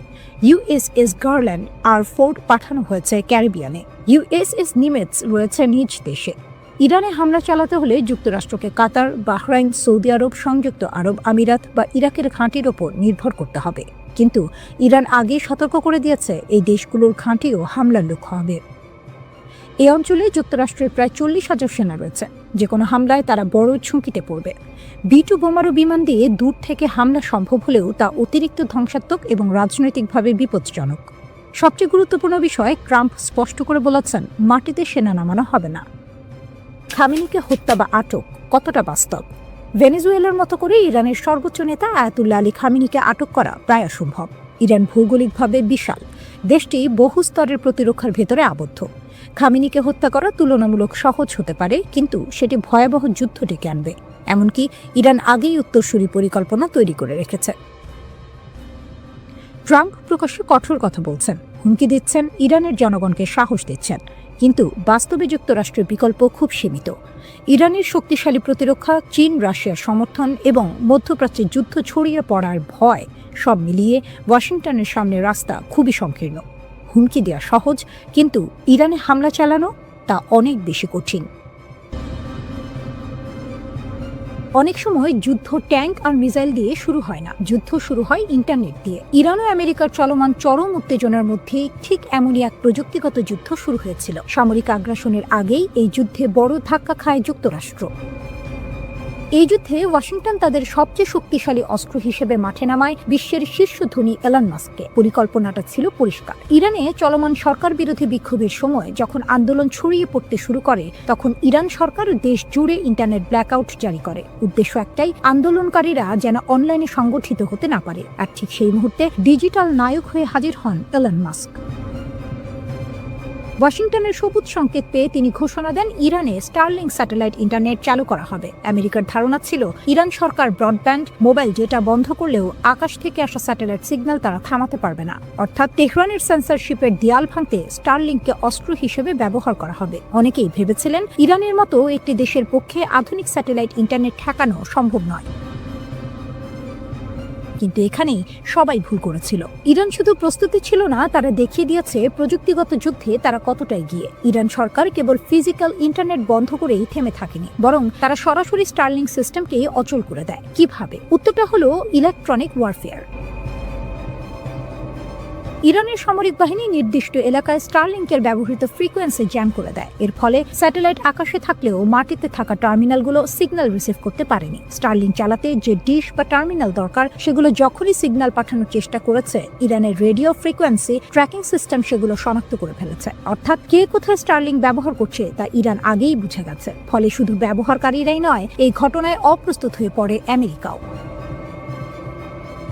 USS গার্ল্যান্ড আর-4 পাঠানো হয়েছে ক্যারিবিয়ানে। USS নিমেটস রয়েছে নিজ দেশে। ইরানে হামলা চালাতে হলে যুক্তরাষ্ট্রকে কাতার, বাহরাইন, সৌদি আরব, সংযুক্ত আরব আমিরাত বা ইরাকের ঘাঁটির ওপর নির্ভর করতে হবে। কিন্তু ইরান আগেই সতর্ক করে দিয়েছে, এই দেশগুলোর ঘাঁটিও হামলার লক্ষ্য হবে। এই অঞ্চলে যুক্তরাষ্ট্রের প্রায় 40,000 সেনা রয়েছে। যে কোনো হামলায় তারা বড় ঝুঁকিতে পড়বে। B-2 বোমারু বিমান দিয়ে দূর থেকে হামলা সম্ভব হলেও তা অতিরিক্ত ধ্বংসাত্মক এবং রাজনৈতিকভাবে বিপজ্জনক। সবচেয়ে গুরুত্বপূর্ণ বিষয়, ট্রাম্প স্পষ্ট করে বলেছেন, মাটিতে সেনা নামানো হবে না। খামেনিকে হত্যা বা আটক কতটা বাস্তব? ভেনেজুয়েলার মতো করে ইরানের সর্বোচ্চ নেতা আয়াতুল্লাহ আলী খামেনিকে আটক করা প্রায় অসম্ভব। ইরান ভৌগোলিকভাবে বিশাল। দেশটি বহু স্তরের প্রতিরক্ষার ভেতরে আবদ্ধ। খামেনিকে হত্যা করা তুলনামূলক সহজ হতে পারে, কিন্তু সেটি ভয়াবহ যুদ্ধ ডেকে আনবে। এমনকি ইরান আগেই উত্তরসূরি পরিকল্পনা তৈরি করে রেখেছে। ট্রাম্প প্রকাশ্যে কঠোর কথা বলছেন, হুমকি দিচ্ছেন, ইরানের জনগণকে সাহস দিচ্ছেন। কিন্তু বাস্তবে যুক্তরাষ্ট্রের বিকল্প খুব সীমিত। ইরানের শক্তিশালী প্রতিরক্ষা, চীন রাশিয়ার সমর্থন এবং মধ্যপ্রাচ্যে যুদ্ধ ছড়িয়ে পড়ার ভয়, সব মিলিয়ে ওয়াশিংটনের সামনে রাস্তা খুবই সংকীর্ণ। হুমকি দেওয়া সহজ, কিন্তু ইরানে হামলা চালানো তা অনেক বেশি কঠিন। অনেক সময় যুদ্ধ ট্যাঙ্ক আর মিসাইল দিয়ে শুরু হয় না, যুদ্ধ শুরু হয় ইন্টারনেট দিয়ে। ইরান ও আমেরিকার চলমান চরম উত্তেজনার মধ্যে ঠিক এমনই এক প্রযুক্তিগত যুদ্ধ শুরু হয়েছিল। সামরিক আগ্রাসনের আগেই এই যুদ্ধে বড় ধাক্কা খায় যুক্তরাষ্ট্র। এই যুদ্ধে ওয়াশিংটন তাদের সবচেয়ে শক্তিশালী অস্ত্র হিসেবে মাঠে নামায় বিশ্বের শীর্ষ ধনী এলন মাস্ককে। পরিকল্পনাটা ছিল পরিষ্কার। ইরানে চলমান সরকার বিরোধী বিক্ষোভের সময় যখন আন্দোলন ছড়িয়ে পড়তে শুরু করে, তখন ইরান সরকার দেশ জুড়ে ইন্টারনেট ব্ল্যাকআউট জারি করে। উদ্দেশ্য একটাই, আন্দোলনকারীরা যেন অনলাইনে সংগঠিত হতে না পারে। আর ঠিক সেই মুহূর্তে ডিজিটাল নায়ক হয়ে হাজির হন এলন মাস্ক। ওয়াশিংটনের সবুজ সংকেত পেয়ে তিনি ঘোষণা দেন ইরানে স্টারলিংক স্যাটেলাইট ইন্টারনেট চালু করা হবে। আমেরিকার ধারণা ছিল ইরান সরকার ব্রডব্যান্ড, মোবাইল ডেটা বন্ধ করলেও আকাশ থেকে আসা স্যাটেলাইট সিগন্যাল তারা থামাতে পারবে না। অর্থাৎ তেহরানের সেন্সরশিপের দেয়াল ভাঙতে স্টারলিংককে অস্ত্র হিসেবে ব্যবহার করা হবে। অনেকেই ভেবেছিলেন ইরানের মতো একটি দেশের পক্ষে আধুনিক স্যাটেলাইট ইন্টারনেট ঠেকানো সম্ভব নয়। কিন্তু এখানেই সবাই ভুল করেছিল। ইরান শুধু প্রস্তুতি ছিল না, তারা দেখিয়ে দিয়েছে প্রযুক্তিগত যুদ্ধে তারা কতটা এগিয়ে। ইরান সরকার কেবল ফিজিক্যাল ইন্টারনেট বন্ধ করেই থেমে থাকেনি, বরং তারা সরাসরি স্টারলিংক সিস্টেমকে অচল করে দেয়। কিভাবে? উত্তরটা হলো ইলেকট্রনিক ওয়ারফেয়ার। ইরানের সামরিক বাহিনী নির্দিষ্ট এলাকায় স্টারলিংকের ব্যবহৃত ফ্রিকোয়েন্সি জ্যাম করে দেয়। এর ফলে স্যাটেলাইট আকাশে থাকলেও মাটিতে থাকা টার্মিনালগুলো সিগন্যাল রিসিভ করতে পারেনি। স্টারলিংক চালাতে যে ডিশ বা টার্মিনাল দরকার, সেগুলো যখনই সিগন্যাল পাঠানোর চেষ্টা করেছে, ইরানের রেডিও ফ্রিকোয়েন্সি ট্র্যাকিং সিস্টেম সেগুলো শনাক্ত করে ফেলেছে। অর্থাৎ কে কোথায় স্টারলিংক ব্যবহার করছে তা ইরান আগেই বুঝে গেছে। ফলে শুধু ব্যবহারকারীরাই নয়, এই ঘটনায় অপ্রস্তুত হয়ে পড়ে আমেরিকাও।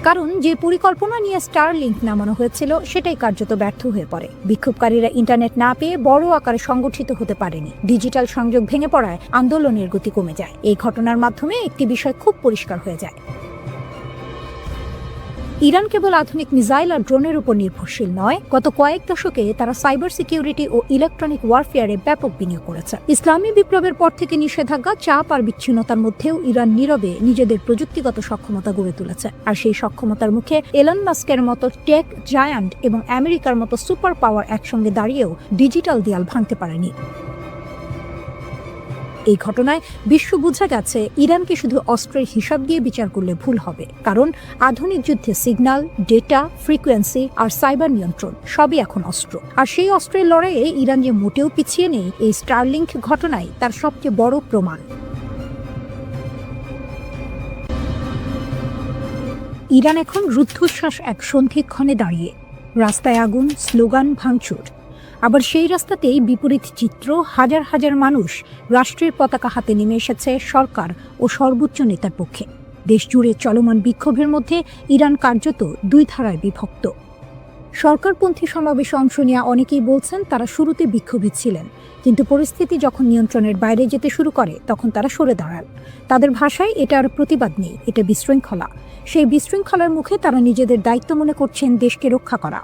কারণ যে পরিকল্পনা নিয়ে স্টারলিংক নামানো হয়েছিল সেটাই কার্যত ব্যর্থ হয়ে পড়ে। বিক্ষোভকারীরা ইন্টারনেট না পেয়ে বড় আকারে সংগঠিত হতে পারেনি। ডিজিটাল সংযোগ ভেঙে পড়ায় আন্দোলনের গতি কমে যায়। এই ঘটনার মাধ্যমে একটি বিষয় খুব পরিষ্কার হয়ে যায়, ইরান কেবল আধুনিক মিসাইল আর ড্রোনের উপর নির্ভরশীল নয়, গত কয়েক দশকে তারা সাইবার সিকিউরিটি ও ইলেকট্রনিক ওয়ারফেয়ারে ব্যাপক বিনিয়োগ করেছে। ইসলামী বিপ্লবের পর থেকে নিষেধাজ্ঞা, চাপ আর বিচ্ছিন্নতার মধ্যেও ইরান নীরবে নিজেদের প্রযুক্তিগত সক্ষমতা গড়ে তুলেছে। আর সেই সক্ষমতার মুখে এলন মাস্কের মতো টেক জায়ান্ট এবং আমেরিকার মতো সুপার পাওয়ার একসঙ্গে দাঁড়িয়েও ডিজিটাল দেয়াল ভাঙতে পারেনি। এই ঘটনায় বিশ্ব বুঝে গেছে ইরানকে শুধু অস্ত্রের হিসাব দিয়ে বিচার করলে ভুল হবে। কারণ আধুনিক যুদ্ধে সিগন্যাল, ডেটা, ফ্রিকোয়েন্সি আর সাইবার নিয়ন্ত্রণ সবই এখন অস্ত্র। আর সেই অস্ত্রের লড়াইয়ে ইরান যে মোটেও পিছিয়ে নেই, এই স্টারলিংক ঘটনাই তার সবচেয়ে বড় প্রমাণ। ইরান এখন রুদ্ধশ্বাস এক সন্ধিক্ষণে দাঁড়িয়ে। রাস্তায় আগুন, স্লোগান, ভাঙচুর। আবার সেই রাস্তাতেই বিপরীত চিত্র, হাজার হাজার মানুষ রাষ্ট্রের পতাকা হাতে নেমে এসেছে সরকার ও সর্বোচ্চ নেতার পক্ষে। দেশ জুড়ে চলমান বিক্ষোভের মধ্যে ইরান কার্যত দুই ধারায় বিভক্ত। সরকারপন্থী সমাবেশে অংশ নেওয়া অনেকেই বলছেন তারা শুরুতে বিক্ষোভী ছিলেন, কিন্তু পরিস্থিতি যখন নিয়ন্ত্রণের বাইরে যেতে শুরু করে তখন তারা সরে দাঁড়ান। তাদের ভাষায় এটা আর প্রতিবাদ নেই, এটা বিশৃঙ্খলা। সেই বিশৃঙ্খলার মুখে তারা নিজেদের দায়িত্ব মনে করছেন দেশকে রক্ষা করা।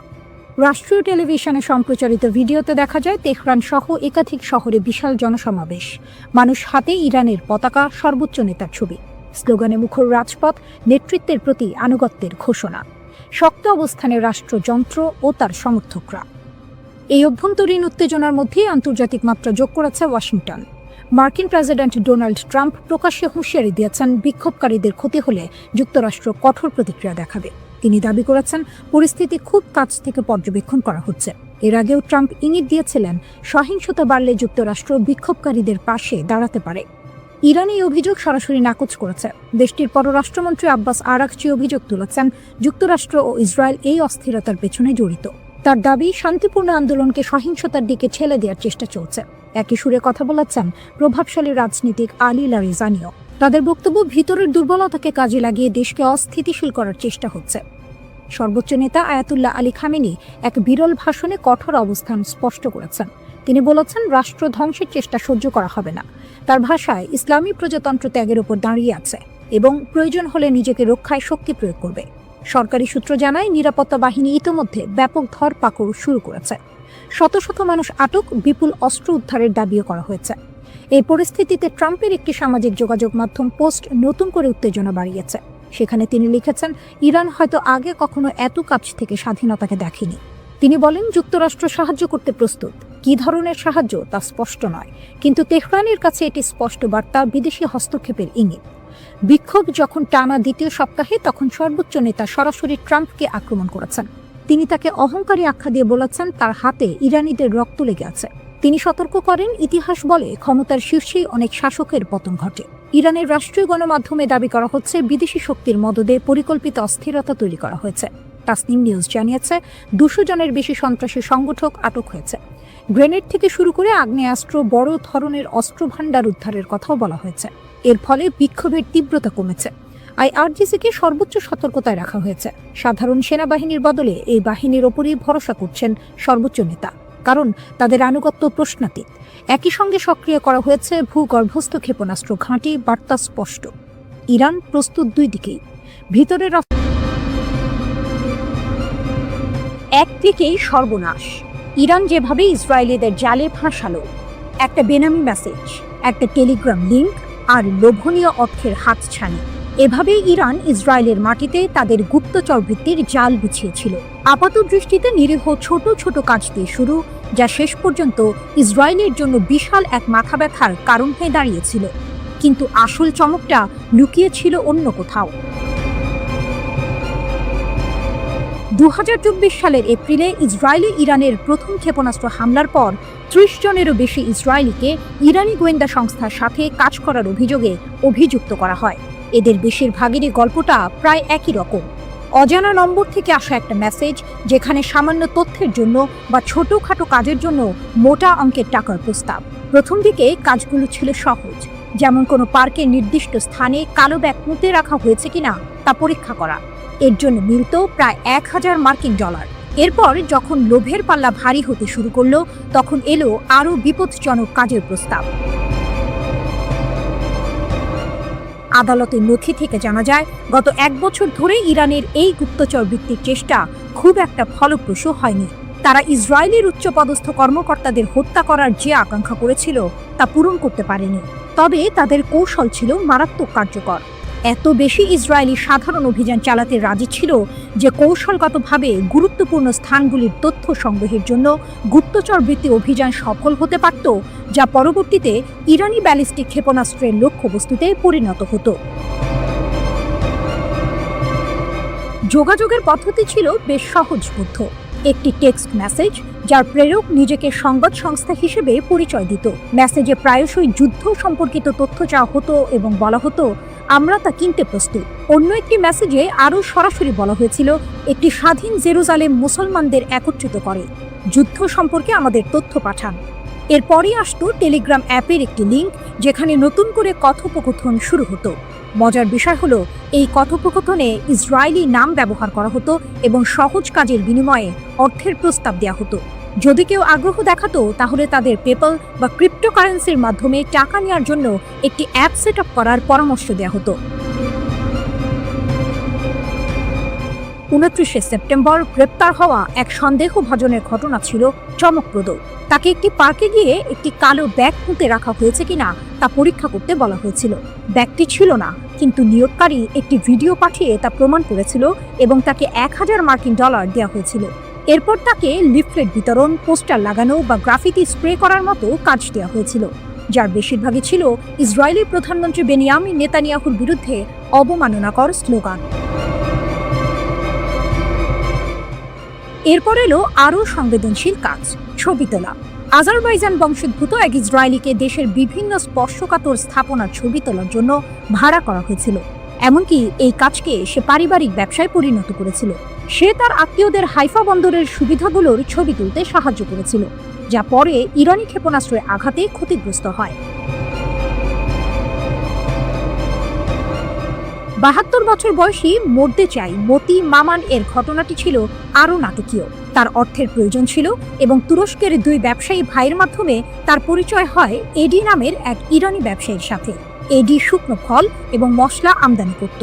রাষ্ট্রীয় টেলিভিশনে সম্প্রচারিত ভিডিওতে দেখা যায় তেহরান সহ একাধিক শহরে বিশাল জনসমাবেশ, মানুষ হাতে ইরানের পতাকা, সর্বোচ্চ নেতার ছবি, স্লোগানে মুখর রাজপথ, নেতৃত্বের প্রতি আনুগত্যের ঘোষণা, শক্ত অবস্থানে রাষ্ট্রযন্ত্র ও তার সমর্থকরা। এই অভ্যন্তরীণ উত্তেজনার মধ্যে আন্তর্জাতিক মাত্রা যোগ করেছে ওয়াশিংটন। মার্কিন প্রেসিডেন্ট ডোনাল্ড ট্রাম্প প্রকাশ্যে হুঁশিয়ারি দিয়েছেন বিক্ষোভকারীদের ক্ষতি হলে যুক্তরাষ্ট্র কঠোর প্রতিক্রিয়া দেখাবে। তিনি দাবি করেছেন পরিস্থিতি খুব কাছ থেকে পর্যবেক্ষণ করা হচ্ছে। এর আগেও ট্রাম্প ইঙ্গিত দিয়েছিলেন সহিংসতা বাড়লে যুক্তরাষ্ট্র বিক্ষোভকারীদের পাশে দাঁড়াতে পারে। ইরান এই অভিযোগ সরাসরি নাকচ করেছে। দেশটির পররাষ্ট্রমন্ত্রী আব্বাস আরাকচি অভিযোগ তুলেছেন যুক্তরাষ্ট্র ও ইসরায়েল এই অস্থিরতার পেছনে জড়িত। তার দাবি শান্তিপূর্ণ আন্দোলনকে সহিংসতার দিকে ঠেলে দেওয়ার চেষ্টা চলছে। একই সুরে কথা বলেছেন প্রভাবশালী রাজনীতিক আলী লারিজানিও। তাদের বক্তব্য, ভিতরের দুর্বলতাকে কাজে লাগিয়ে দেশকে অস্থিতিশীল করার চেষ্টা হচ্ছে। সর্বোচ্চ নেতা আয়াতুল্লাহ আলী খামেনি এক বিরল ভাষণে কঠোর অবস্থান স্পষ্ট করেছেন। তিনি বলেছেন রাষ্ট্র ধ্বংসের চেষ্টা সহ্য করা হবে না। তার ভাষায় ইসলামী প্রজাতন্ত্র ত্যাগের উপর দাঁড়িয়ে আছে এবং প্রয়োজন হলে নিজেকে রক্ষায় শক্তি প্রয়োগ করবে। সরকারি সূত্র জানায় নিরাপত্তা বাহিনী ইতোমধ্যে ব্যাপক ধরপাকড় শুরু করেছে। শত শত মানুষ আটক, বিপুল অস্ত্র উদ্ধারের দাবিও করা হয়েছে। এই পরিস্থিতিতে ট্রাম্পের একটি সামাজিক যোগাযোগ মাধ্যম পোস্ট নতুন করে উত্তেজনা বাড়িয়েছে। সেখানে তিনি লিখেছেন, ইরান হয়তো আগে কখনো এত কাছ থেকে স্বাধীনতাকে দেখেনি। তিনি বলেন যুক্তরাষ্ট্র সাহায্য করতে প্রস্তুত। কী ধরনের সাহায্য তা স্পষ্ট নয়, কিন্তু তেহরানের কাছে এটি স্পষ্ট বার্তা, বিদেশি হস্তক্ষেপের ইঙ্গিত। বিক্ষোভ যখন টানা দ্বিতীয় সপ্তাহে, তখন সর্বোচ্চ নেতা সরাসরি ট্রাম্পকে আক্রমণ করেছেন। তিনি তাকে অহংকারী আখ্যা দিয়ে বলেছেন তার হাতে ইরানিদের রক্ত লেগে আছে। তিনি সতর্ক করেন, ইতিহাস বলে ক্ষমতার শীর্ষেই অনেক শাসকের পতন ঘটে। ইরানের রাষ্ট্রীয় গণমাধ্যমে দাবি করা হচ্ছে বিদেশি শক্তির মদদে পরিকল্পিত অস্থিরতা তৈরি করা হয়েছে। তাসনিম নিউজ জানিয়েছে 200 জনের বেশি সন্ত্রাসী সংগঠক আটক হয়েছে। গ্রেনেড থেকে শুরু করে আগ্নেয়াস্ত্র, বড় ধরনের অস্ত্রভাণ্ডার উদ্ধারের কথাও বলা হয়েছে। এর ফলে বিক্ষোভের তীব্রতা কমেছে। IRGC-কে সর্বোচ্চ সতর্কতায় রাখা হয়েছে। সাধারণ সেনাবাহিনীর বদলে এই বাহিনীর ওপরই ভরসা করছেন সর্বোচ্চ নেতা, কারণ তাদের আনুগত্য প্রশ্নাতীত। একই সঙ্গে সক্রিয় করা হয়েছে ভূগর্ভস্থ ক্ষেপণাস্ত্র ঘাঁটি। বার্তা স্পষ্ট, ইরান প্রস্তুত দুই দিকেই। ভিতরের একদিকেই সর্বনাশ। ইরান যেভাবে ইসরায়েলিদের জালে ফাঁসালো, একটা বেনামি মেসেজ, একটা টেলিগ্রাম লিঙ্ক আর লোভনীয় অর্থের হাতছানি, এভাবেই ইরান ইসরায়েলের মাটিতে তাদের গুপ্তচর বৃত্তির জাল বিছিয়েছিল। আপাত দৃষ্টিতে নিরীহ ছোট ছোট কাজ দিয়ে শুরু, যা শেষ পর্যন্ত ইসরায়েলের জন্য বিশাল এক মাথা ব্যথার কারণ হয়ে দাঁড়িয়েছিল। কিন্তু আসল চমকটা লুকিয়ে ছিল অন্য কোথাও। 2024 সালের এপ্রিলে ইসরায়েলে ইরানের প্রথম ক্ষেপণাস্ত্র হামলার পর 30 জনেরও বেশি ইসরায়েলিকে ইরানি গোয়েন্দা সংস্থার সাথে কাজ করার অভিযোগে অভিযুক্ত করা হয়। এদের বেশিরভাগেরই গল্পটা প্রায় একই রকম। অজানা নম্বর থেকে আসা একটা মেসেজ, যেখানে সামান্য তথ্যের জন্য বা ছোটখাটো কাজের জন্য মোটা অঙ্কের টাকার প্রস্তাব। প্রথম দিকে কাজগুলো ছিল সহজ, যেমন কোনো পার্কের নির্দিষ্ট স্থানে কালো ব্যাগ পুঁতে রাখা হয়েছে কিনা তা পরীক্ষা করা। এর জন্য মিলত প্রায় $1000 মার্কিন। এরপর যখন লোভের পাল্লা ভারী হতে শুরু করলো, তখন এলো আরও বিপজ্জনক কাজের প্রস্তাব। আদালতের নথি থেকে জানা যায়, গত 1 বছর ধরে ইরানের এই গুপ্তচর বৃত্তির চেষ্টা খুব একটা ফলপ্রসূ হয়নি। তারা ইসরায়েলের উচ্চপদস্থ কর্মকর্তাদের হত্যা করার যে আকাঙ্ক্ষা করেছিল তা পূরণ করতে পারেনি। তবে তাদের কৌশল ছিল মারাত্মক কার্যকর। এত বেশি ইসরায়েলি সাধারণ অভিযান চালাতে রাজি ছিল যে কৌশলগতভাবে গুরুত্বপূর্ণ স্থানগুলির তথ্য সংগ্রহের জন্য গুপ্তচর বৃত্তি অভিযান সফল হতে পারত, যা পরবর্তীতে ইরানি ব্যালিস্টিক ক্ষেপণাস্ত্রের লক্ষ্যবস্তুতে পরিণত হতো। যোগাযোগের পদ্ধতি ছিল বেশ সহজবোধ্য। একটি টেক্সট মেসেজ, যার প্রেরক নিজেকে সংবাদ সংস্থা হিসেবে পরিচয় দিত। মেসেজে প্রায়শই যুদ্ধ সম্পর্কিত তথ্য চাওয়া হতো এবং বলা হতো, আমরা তা কিনতে প্রস্তুত। অন্য একটি মেসেজে আরও সরাসরি বলা হয়েছিল, একটি স্বাধীন জেরুজালেম মুসলমানদের একত্রিত করে, যুদ্ধ সম্পর্কে আমাদের তথ্য পাঠান। এরপরই আসতো টেলিগ্রাম অ্যাপের একটি লিঙ্ক, যেখানে নতুন করে কথোপকথন শুরু হতো। মজার বিষয় হলো, এই কথোপকথনে ইসরায়েলি নাম ব্যবহার করা হতো এবং সহজ কাজের বিনিময়ে অর্থের প্রস্তাব দেওয়া হতো। যদি কেউ আগ্রহ দেখাতো, তাহলে তাদের পেপ্যাল বা ক্রিপ্টোকারেন্সির মাধ্যমে টাকা নেওয়ার জন্য একটি অ্যাপ সেট আপ করার পরামর্শ দেওয়া হতো। 29 সেপ্টেম্বর গ্রেপ্তার হওয়া এক সন্দেহভাজনের ঘটনা ছিল চমকপ্রদ। তাকে একটি পার্কে গিয়ে একটি কালো ব্যাগ পুঁতে রাখা হয়েছে কিনা তা পরীক্ষা করতে বলা হয়েছিল। ব্যাগটি ছিল না, কিন্তু নিয়োগকারী একটি ভিডিও পাঠিয়ে তা প্রমাণ করেছিল এবং তাকে $1000 মার্কিন দেওয়া হয়েছিল। এরপর তাকে লিফলেট বিতরণ, পোস্টার লাগানো বা গ্রাফিতি স্প্রে করার মতো কাজ দেওয়া হয়েছিল, যার বেশিরভাগই ছিল ইসরায়েলি প্রধানমন্ত্রী বেনিয়ামিন নেতানিয়াহুর বিরুদ্ধে অবমাননাকর স্লোগান। এরপর এলো আরও সংবেদনশীল কাজ, ছবি তোলা। আজারবাইজান বংশোদ্ভূত এক ইসরায়েলিকে দেশের বিভিন্ন স্পর্শকাতর স্থাপনার ছবি তোলার জন্য ভাড়া করা হয়েছিল। এমনকি এই কাজকে সে পারিবারিক ব্যবসায় পরিণত করেছিল। সে তার আত্মীয়দের হাইফা বন্দরের সুবিধাগুলোর ছবি তুলতে সাহায্য করেছিল, যা পরে ইরানি ক্ষেপণাস্ত্রের আঘাতে ক্ষতিগ্রস্ত হয়। 72 বছর বয়সী মরতে চাই মতি মামান এর ঘটনাটি ছিল আরও নাটকীয়। তার অর্থের প্রয়োজন ছিল এবং তুরস্কের 2 ব্যবসায়ী ভাইয়ের মাধ্যমে তার পরিচয় হয় এডি নামের এক ইরানি ব্যবসায়ীর সাথে। এডি শুকনো ফল এবং মশলা আমদানি করত।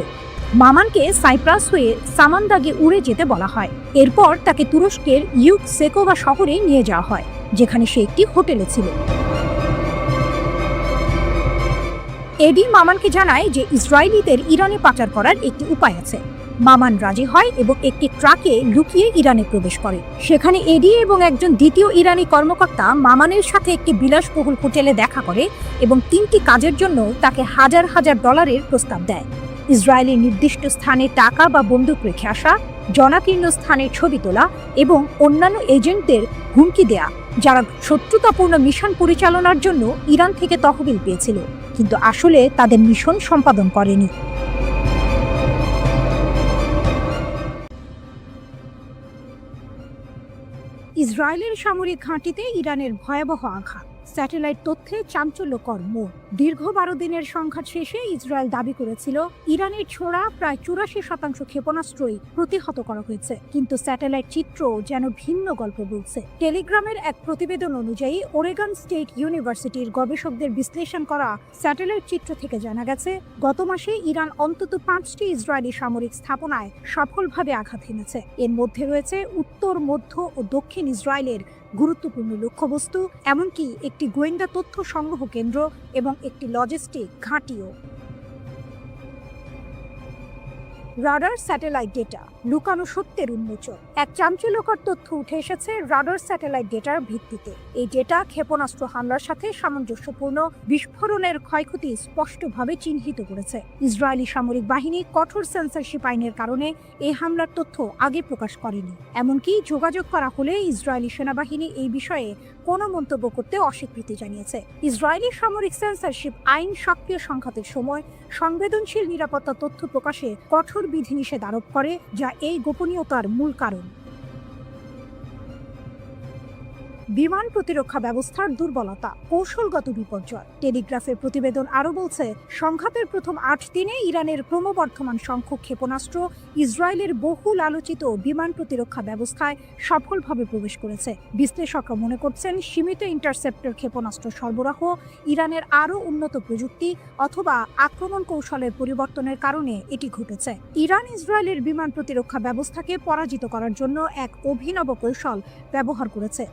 মামানকে সাইপ্রাস হয়ে সামান্দাগে উড়ে যেতে বলা হয়। এরপর তাকে তুরস্কের ইউকসেকোভা শহরে নিয়ে যাওয়া হয়, যেখানে সে একটি হোটেলে ছিল। এডি মামানকে জানায় যে ইসরায়েলিদের ইরানে পাচার করার একটি উপায় আছে। মামান রাজি হয় এবং একটি ট্রাকে লুকিয়ে ইরানে প্রবেশ করে। সেখানে এডি এবং একজন দ্বিতীয় ইরানি কর্মকর্তা মামানের সাথে একটি বিলাসবহুল হোটেলে দেখা করে এবং 3টি কাজের জন্য তাকে হাজার হাজার ডলারের প্রস্তাব দেয়। ইসরায়েলের নির্দিষ্ট স্থানে টাকা বা বন্দুক রেখে আসা, জনাকীর্ণ স্থানের ছবি তোলা এবং অন্যান্য এজেন্টদের হুমকি দেয়া, যারা শত্রুতাপূর্ণ মিশন পরিচালনার জন্য ইরান থেকে তহবিল পেয়েছিল কিন্তু আসলে তাদের মিশন সম্পাদন করেনি। ইসরায়েলের সামরিক ঘাঁটিতে ইরানের ভয়াবহ আঘাত, স্যাটেলাইট তথ্যে চাঞ্চল্যকর মোড়। দীর্ঘ 12 দিনের সংঘাত শেষে ইসরায়েল দাবি করেছিল ইরানের ছোড়া প্রায় 84% ক্ষেপণাস্ত্রই প্রতিহত করা হয়েছে, কিন্তু স্যাটেলাইট চিত্র যেন ভিন্ন গল্প বলছে। টেলিগ্রামের এক প্রতিবেদন অনুযায়ী ওরেগন স্টেট ইউনিভার্সিটির গবেষকদের বিশ্লেষণ করা স্যাটেলাইট চিত্র থেকে জানা গেছে গত মাসে ইরান অন্তত 5টি ইসরায়েলি সামরিক স্থাপনায় সফলভাবে আঘাত হেনেছে। এর মধ্যে রয়েছে উত্তর, মধ্য ও দক্ষিণ ইসরায়েলের গুরুত্বপূর্ণ লক্ষ্যবস্তু, এমনকি একটি গোয়েন্দা তথ্য সংগ্রহ কেন্দ্র এবং একটি লজিস্টিক ঘাঁটিও। রাডার স্যাটেলাইট ডেটা, লুকানো সত্যের উন্মোচন। এক চাঞ্চল্যকর তথ্য উঠে এসেছে রাডার স্যাটেলাইট ডেটার ভিত্তিতে। এই ডেটা ক্ষেপণাস্ত্র হামলার সাথে সামঞ্জস্যপূর্ণ বিস্ফোরণের ক্ষয়ক্ষতি স্পষ্টভাবে চিহ্নিত করেছে। ইসরায়েলি সামরিক বাহিনী কঠোর সেন্সরশিপ আইনের কারণে এই হামলার তথ্য আগে প্রকাশ করেনি। এমনকি যোগাযোগ করা হলে ইসরায়েলি সেনাবাহিনী এই বিষয়ে কোনো মন্তব্য করতে অস্বীকৃতি জানিয়েছে। ইসরায়েলি সামরিক সেন্সরশিপ আইন সক্রিয় সংঘাতের সময় সংবেদনশীল নিরাপত্তা তথ্য প্রকাশে কঠোর বিধিনিষেধ আরোপ করে, যা এই গোপনীয়তার মূল কারণ। বিমান প্রতিরক্ষা ব্যবস্থার দুর্বলতা, কৌশলগত বিপর্যয়। টেলিগ্রাফের প্রতিবেদন আরও বলছে, সংঘাতের প্রথম 8 দিনে ইরানের ক্রমবর্ধমান সংখ্যক ক্ষেপণাস্ত্র ইসরায়েলের বহুল আলোচিত বিমান প্রতিরক্ষা ব্যবস্থায় সফলভাবে প্রবেশ করেছে। বিশ্লেষকরা মনে করছেন সীমিত ইন্টারসেপ্টর ক্ষেপণাস্ত্র সরবরাহ, ইরানের আরও উন্নত প্রযুক্তি অথবা আক্রমণ কৌশলের পরিবর্তনের কারণে এটি ঘটেছে। ইরান ইসরায়েলের বিমান প্রতিরক্ষা ব্যবস্থাকে পরাজিত করার জন্য এক অভিনব কৌশল ব্যবহার করেছে,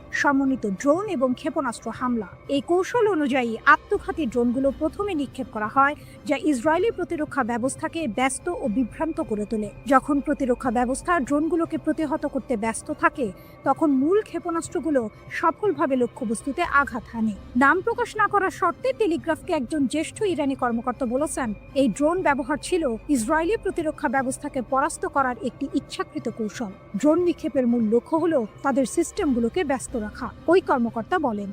ড্রোন এবং ক্ষেপণাস্ত্র হামলা। এই কৌশল অনুযায়ী আত্মঘাতী ড্রোনগুলো প্রথমে নিক্ষেপ করা হয়, যা ইসরায়েলি প্রতিরক্ষা ব্যবস্থাকে ব্যস্ত ও বিভ্রান্ত করে তোলে। যখন প্রতিরক্ষা ব্যবস্থা ড্রোনগুলোকে প্রতিহত করতে ব্যস্ত থাকে, তখন মূল ক্ষেপণাস্ত্রগুলো সফলভাবে লক্ষ্যবস্তুতে আঘাত হানে। নাম প্রকাশ না করার শর্তে টেলিগ্রাফকে একজন জ্যেষ্ঠ ইরানি কর্মকর্তা বলেছেন, এই ড্রোন ব্যবহার ছিল ইসরায়েলি প্রতিরক্ষা ব্যবস্থাকে পরাস্ত করার একটি ইচ্ছাকৃত কৌশল। ড্রোন নিক্ষেপের মূল লক্ষ্য হলো তাদের সিস্টেমগুলোকে ব্যস্ত রাখা, ওই কর্মকর্তা বলেন।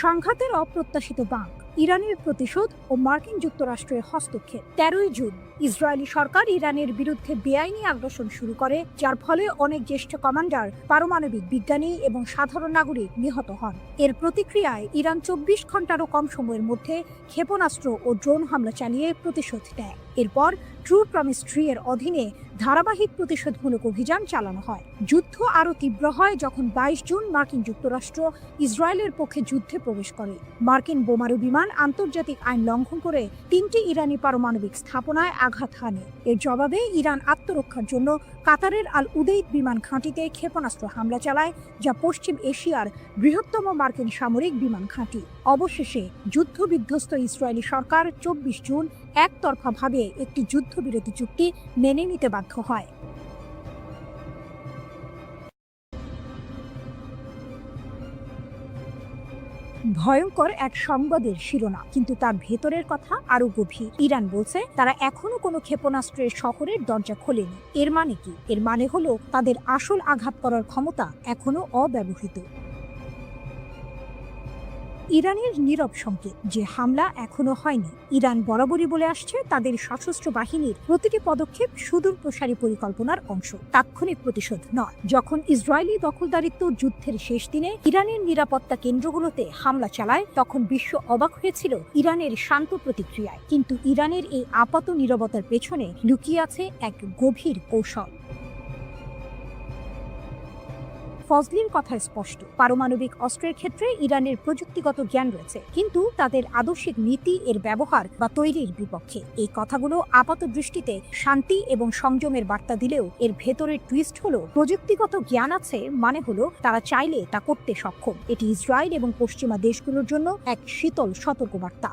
সংঘাতের অপ্রত্যাশিত বাঁক, ইরানের প্রতিশোধ ও মার্কিন যুক্তরাষ্ট্রের হস্তক্ষেপ। 13 জুন ইসরায়েলি সরকার ইরানের বিরুদ্ধে বেআইনি আগ্রাসন শুরু করে, যার ফলে অনেক জ্যেষ্ঠ কমান্ডার, পারমাণবিক বিজ্ঞানী এবং সাধারণ নাগরিক নিহত হন। এর প্রতিক্রিয়ায় ইরান 24 ঘন্টারও কম সময়ের মধ্যে ক্ষেপণাস্ত্র ও ড্রোন হামলা চালিয়ে প্রতিশোধ নেয়। এরপর ট্রু প্রমিস 3 এর অধীনে ধারাবাহিক প্রতিশোধমূলক অভিযান চালানো হয়। যুদ্ধ আরও তীব্র হয় যখন 22 জুন মার্কিন যুক্তরাষ্ট্র ইসরায়েলের পক্ষে যুদ্ধে প্রবেশ করে। মার্কিন বোমারু বিমান আন্তর্জাতিক আইন লঙ্ঘন করে 3টি ইরানি পারমাণবিক স্থাপনায় আঘাত হানে। এর জবাবে ইরান আত্মরক্ষার জন্য কাতারের আল উদেইদ বিমান ঘাঁটিতে ক্ষেপণাস্ত্র হামলা চালায়, যা পশ্চিম এশিয়ার বৃহত্তম মার্কিন সামরিক বিমান ঘাঁটি। অবশেষে যুদ্ধবিধ্বস্ত ইসরায়েলি সরকার 24 জুন একতরফাভাবে একটি যুদ্ধবিরতি চুক্তি মেনে নিতে বাধ্য হয়। ভয়ঙ্কর এক সংবাদের শিরোনাম, কিন্তু তার ভেতরের কথা আরো গভীর। ইরান বলছে তারা এখনো কোনো ক্ষেপণাস্ত্রের শহরের দরজা খোলেনি। এর মানে কি? এর মানে হলো তাদের আসল আঘাত করার ক্ষমতা এখনো অব্যবহৃত। ইরানের নীরব সংকেত যে হামলা এখনো হয়নি। ইরান বরাবরই বলে আসছে তাদের সশস্ত্র বাহিনীর প্রতিটি পদক্ষেপ সুদূর প্রসারী পরিকল্পনার অংশ, তাৎক্ষণিক প্রতিশোধ নয়। যখন ইসরায়েলি দখলদারিত্ব যুদ্ধের শেষ দিনে ইরানের নিরাপত্তা কেন্দ্রগুলোতে হামলা চালায়, তখন বিশ্ব অবাক হয়েছিল ইরানের শান্ত প্রতিক্রিয়ায়। কিন্তু ইরানের এই আপাত নীরবতার পেছনে লুকিয়ে আছে এক গভীর কৌশল। ফজলির কথা স্পষ্ট, পারমাণবিক অস্ত্রের ক্ষেত্রে ইরানের প্রযুক্তিগত জ্ঞান রয়েছে, কিন্তু তাদের আদর্শিক নীতি এর ব্যবহার বা তৈরির বিপক্ষে। এই কথাগুলো আপাত দৃষ্টিতে শান্তি এবং সংযমের বার্তা দিলেও এর ভেতরের টুইস্ট হলো প্রযুক্তিগত জ্ঞান আছে মানে হলো তারা চাইলে তা করতে সক্ষম। এটি ইসরায়েল এবং পশ্চিমা দেশগুলোর জন্য এক শীতল সতর্কবার্তা।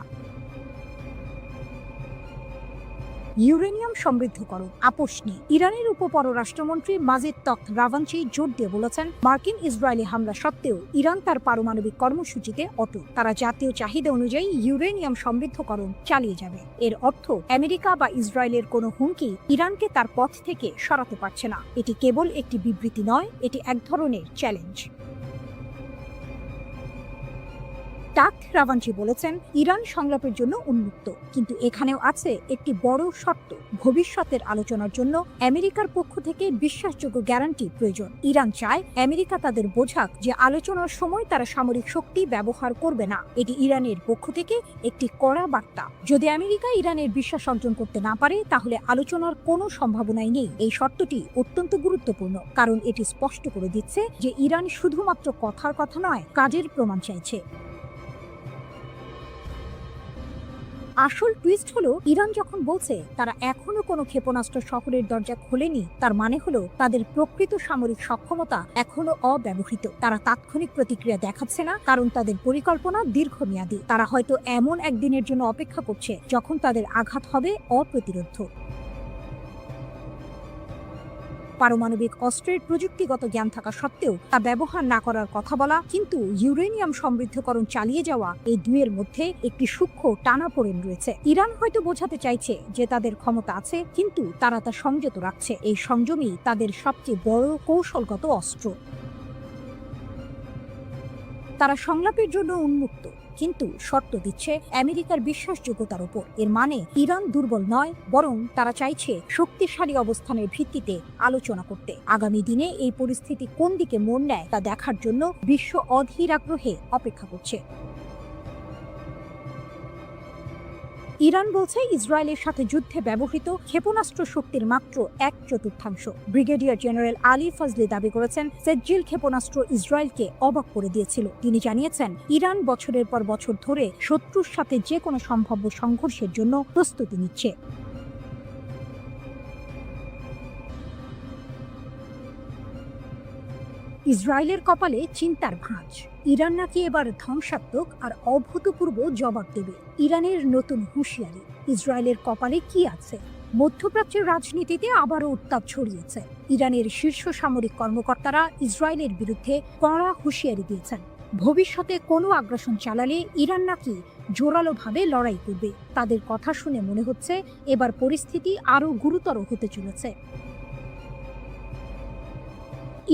ইউরেনিয়াম সমৃদ্ধকরণ আপোষ নেই। ইরানের উপপররাষ্ট্রমন্ত্রী মাজিদ তখত রাভাঞ্চি জোর দিয়ে বলেছেন, মার্কিন ইসরায়েলি হামলা সত্ত্বেও ইরান তার পারমাণবিক কর্মসূচিতে অটল। তারা জাতীয় চাহিদা অনুযায়ী ইউরেনিয়াম সমৃদ্ধকরণ চালিয়ে যাবে। এর অর্থ আমেরিকা বা ইসরায়েলের কোনো হুমকি ইরানকে তার পথ থেকে সরাতে পারছে না। এটি কেবল একটি বিবৃতি নয়, এটি এক ধরনের চ্যালেঞ্জ। তখত রাভাঞ্চি বলেছেন, ইরান সংলাপের জন্য উন্মুক্ত, কিন্তু এখানেও আছে একটি বড় শর্ত। ভবিষ্যতের আলোচনার জন্য আমেরিকার পক্ষ থেকে বিশ্বাসযোগ্য গ্যারান্টি প্রয়োজন। ইরান চায় আমেরিকা তাদের বোঝাক যে আলোচনার সময় তারা সামরিক শক্তি ব্যবহার করবে না। এটি ইরানের পক্ষ থেকে একটি কড়া বার্তা। যদি আমেরিকা ইরানের বিশ্বাস অর্জন করতে না পারে, তাহলে আলোচনার কোনো সম্ভাবনাই নেই। এই শর্তটি অত্যন্ত গুরুত্বপূর্ণ, কারণ এটি স্পষ্ট করে দিচ্ছে যে ইরান শুধুমাত্র কথার কথা নয়, কাজের প্রমাণ চাইছে। আসল টুইস্ট হলো, ইরান যখন বলছে তারা এখনো কোনো ক্ষেপণাস্ত্র শহরের দরজা খোলেনি, তার মানে হলো তাদের প্রকৃত সামরিক সক্ষমতা এখনো অব্যবহৃত। তারা তাৎক্ষণিক প্রতিক্রিয়া দেখাচ্ছে না, কারণ তাদের পরিকল্পনা দীর্ঘমেয়াদী। তারা হয়তো এমন একদিনের জন্য অপেক্ষা করছে যখন তাদের আঘাত হবে অপ্রতিরোধ্য। পারমাণবিক অস্ত্রের প্রযুক্তিগত জ্ঞান থাকা সত্ত্বেও তা ব্যবহার না করার কথা বলা, কিন্তু ইউরেনিয়াম সমৃদ্ধকরণ চালিয়ে যাওয়া, এই দুইয়ের মধ্যে একটি সূক্ষ্ম টানাপোড়েন রয়েছে। ইরান হয়তো বোঝাতে চাইছে যে তাদের ক্ষমতা আছে, কিন্তু তারা তা সংযত রাখছে। এই সংযমই তাদের সবচেয়ে বড় কৌশলগত অস্ত্র। তারা সংলাপের জন্য উন্মুক্ত, কিন্তু শর্ত দিচ্ছে আমেরিকার বিশ্বাসযোগ্যতার উপর। এর মানে ইরান দুর্বল নয়, বরং তারা চাইছে শক্তিশালী অবস্থানের ভিত্তিতে আলোচনা করতে। আগামী দিনে এই পরিস্থিতি কোন দিকে মোড় নেয় তা দেখার জন্য বিশ্ব অধীর আগ্রহে অপেক্ষা করছে। ইরান বলছে ইসরায়েলের সাথে যুদ্ধে ব্যবহৃত ক্ষেপণাস্ত্র শক্তির মাত্র 1/4। ব্রিগেডিয়ার জেনারেল আলী ফজলি দাবি করেছেন, সেজ্জিল ক্ষেপণাস্ত্র ইসরায়েলকে অবাক করে দিয়েছিল। তিনি জানিয়েছেন, ইরান বছরের পর বছর ধরে শত্রুর সাথে যে কোনো সম্ভাব্য সংঘর্ষের জন্য প্রস্তুতি নিচ্ছে। ইসরায়েলের কপালে চিন্তার ভাঁজ। ইরান নাকি এবার ধ্বংসাত্মক আর অভূতপূর্ব জবাব দেবে। ইরানের নতুন হুঁশিয়ারি। ইসরায়েলের কপালে কি আছে? মধ্যপ্রাচ্যের রাজনীতিতে আবারও উত্তাপ ছড়িয়েছে। ইরানের শীর্ষ সামরিক কর্মকর্তারা ইসরায়েলের বিরুদ্ধে কড়া হুঁশিয়ারি দিয়েছেন। ভবিষ্যতে কোনো আগ্রাসন চালালে ইরান নাকি জোরালোভাবে লড়াই করবে। তাদের কথা শুনে মনে হচ্ছে এবার পরিস্থিতি আরও গুরুতর হতে চলেছে।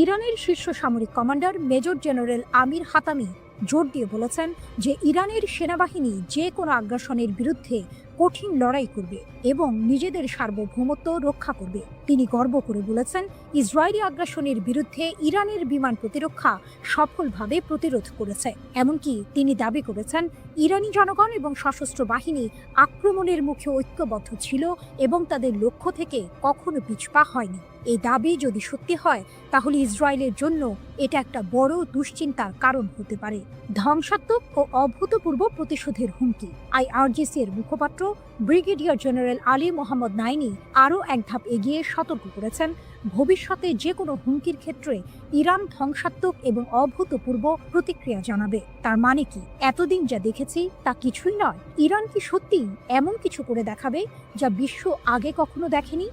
ইরানের শীর্ষ সামরিক কমান্ডার মেজর জেনারেল আমির হাতামি জোর দিয়ে বলেছেন যে ইরানের সেনাবাহিনী যে কোনো আগ্রাসনের বিরুদ্ধে কঠিন লড়াই করবে এবং নিজেদের সার্বভৌমত্ব রক্ষা করবে। তিনি গর্ব করে বলেছেন, ইসরায়েলি আগ্রাসনের বিরুদ্ধে ইরানের বিমান প্রতিরক্ষা সফলভাবে প্রতিরোধ করেছে। এমনকি তিনি দাবি করেছেন, ইরানি জনগণ এবং সশস্ত্র বাহিনী আক্রমণের মুখে ঐক্যবদ্ধ ছিল এবং তাদের লক্ষ্য থেকে কখনো পিছপা হয়নি। এই দাবি যদি সত্যি হয়, তাহলে ইসরায়েলের জন্য এটা একটা বড় দুশ্চিন্তার কারণ হতে পারে। ধ্বংসাত্মক ও অভূতপূর্ব প্রতিশোধের হুমকি। আইআরজিসি এর মুখপাত্র ব্রিগেডিয়ার জেনারেল আলী মোহাম্মদ নাইনি আরও এক ধাপ এগিয়ে সতর্ক করেছেন, ভবিষ্যতে যে কোনো হুমকির ক্ষেত্রে ইরান ধ্বংসাত্মক এবং অভূতপূর্ব প্রতিক্রিয়া জানাবে। তার মানে কি, এতদিন যা দেখেছি তা কিছুই নয়? ইরান কি সত্যিই এমন কিছু করে দেখাবে যা বিশ্ব আগে কখনো দেখেনি?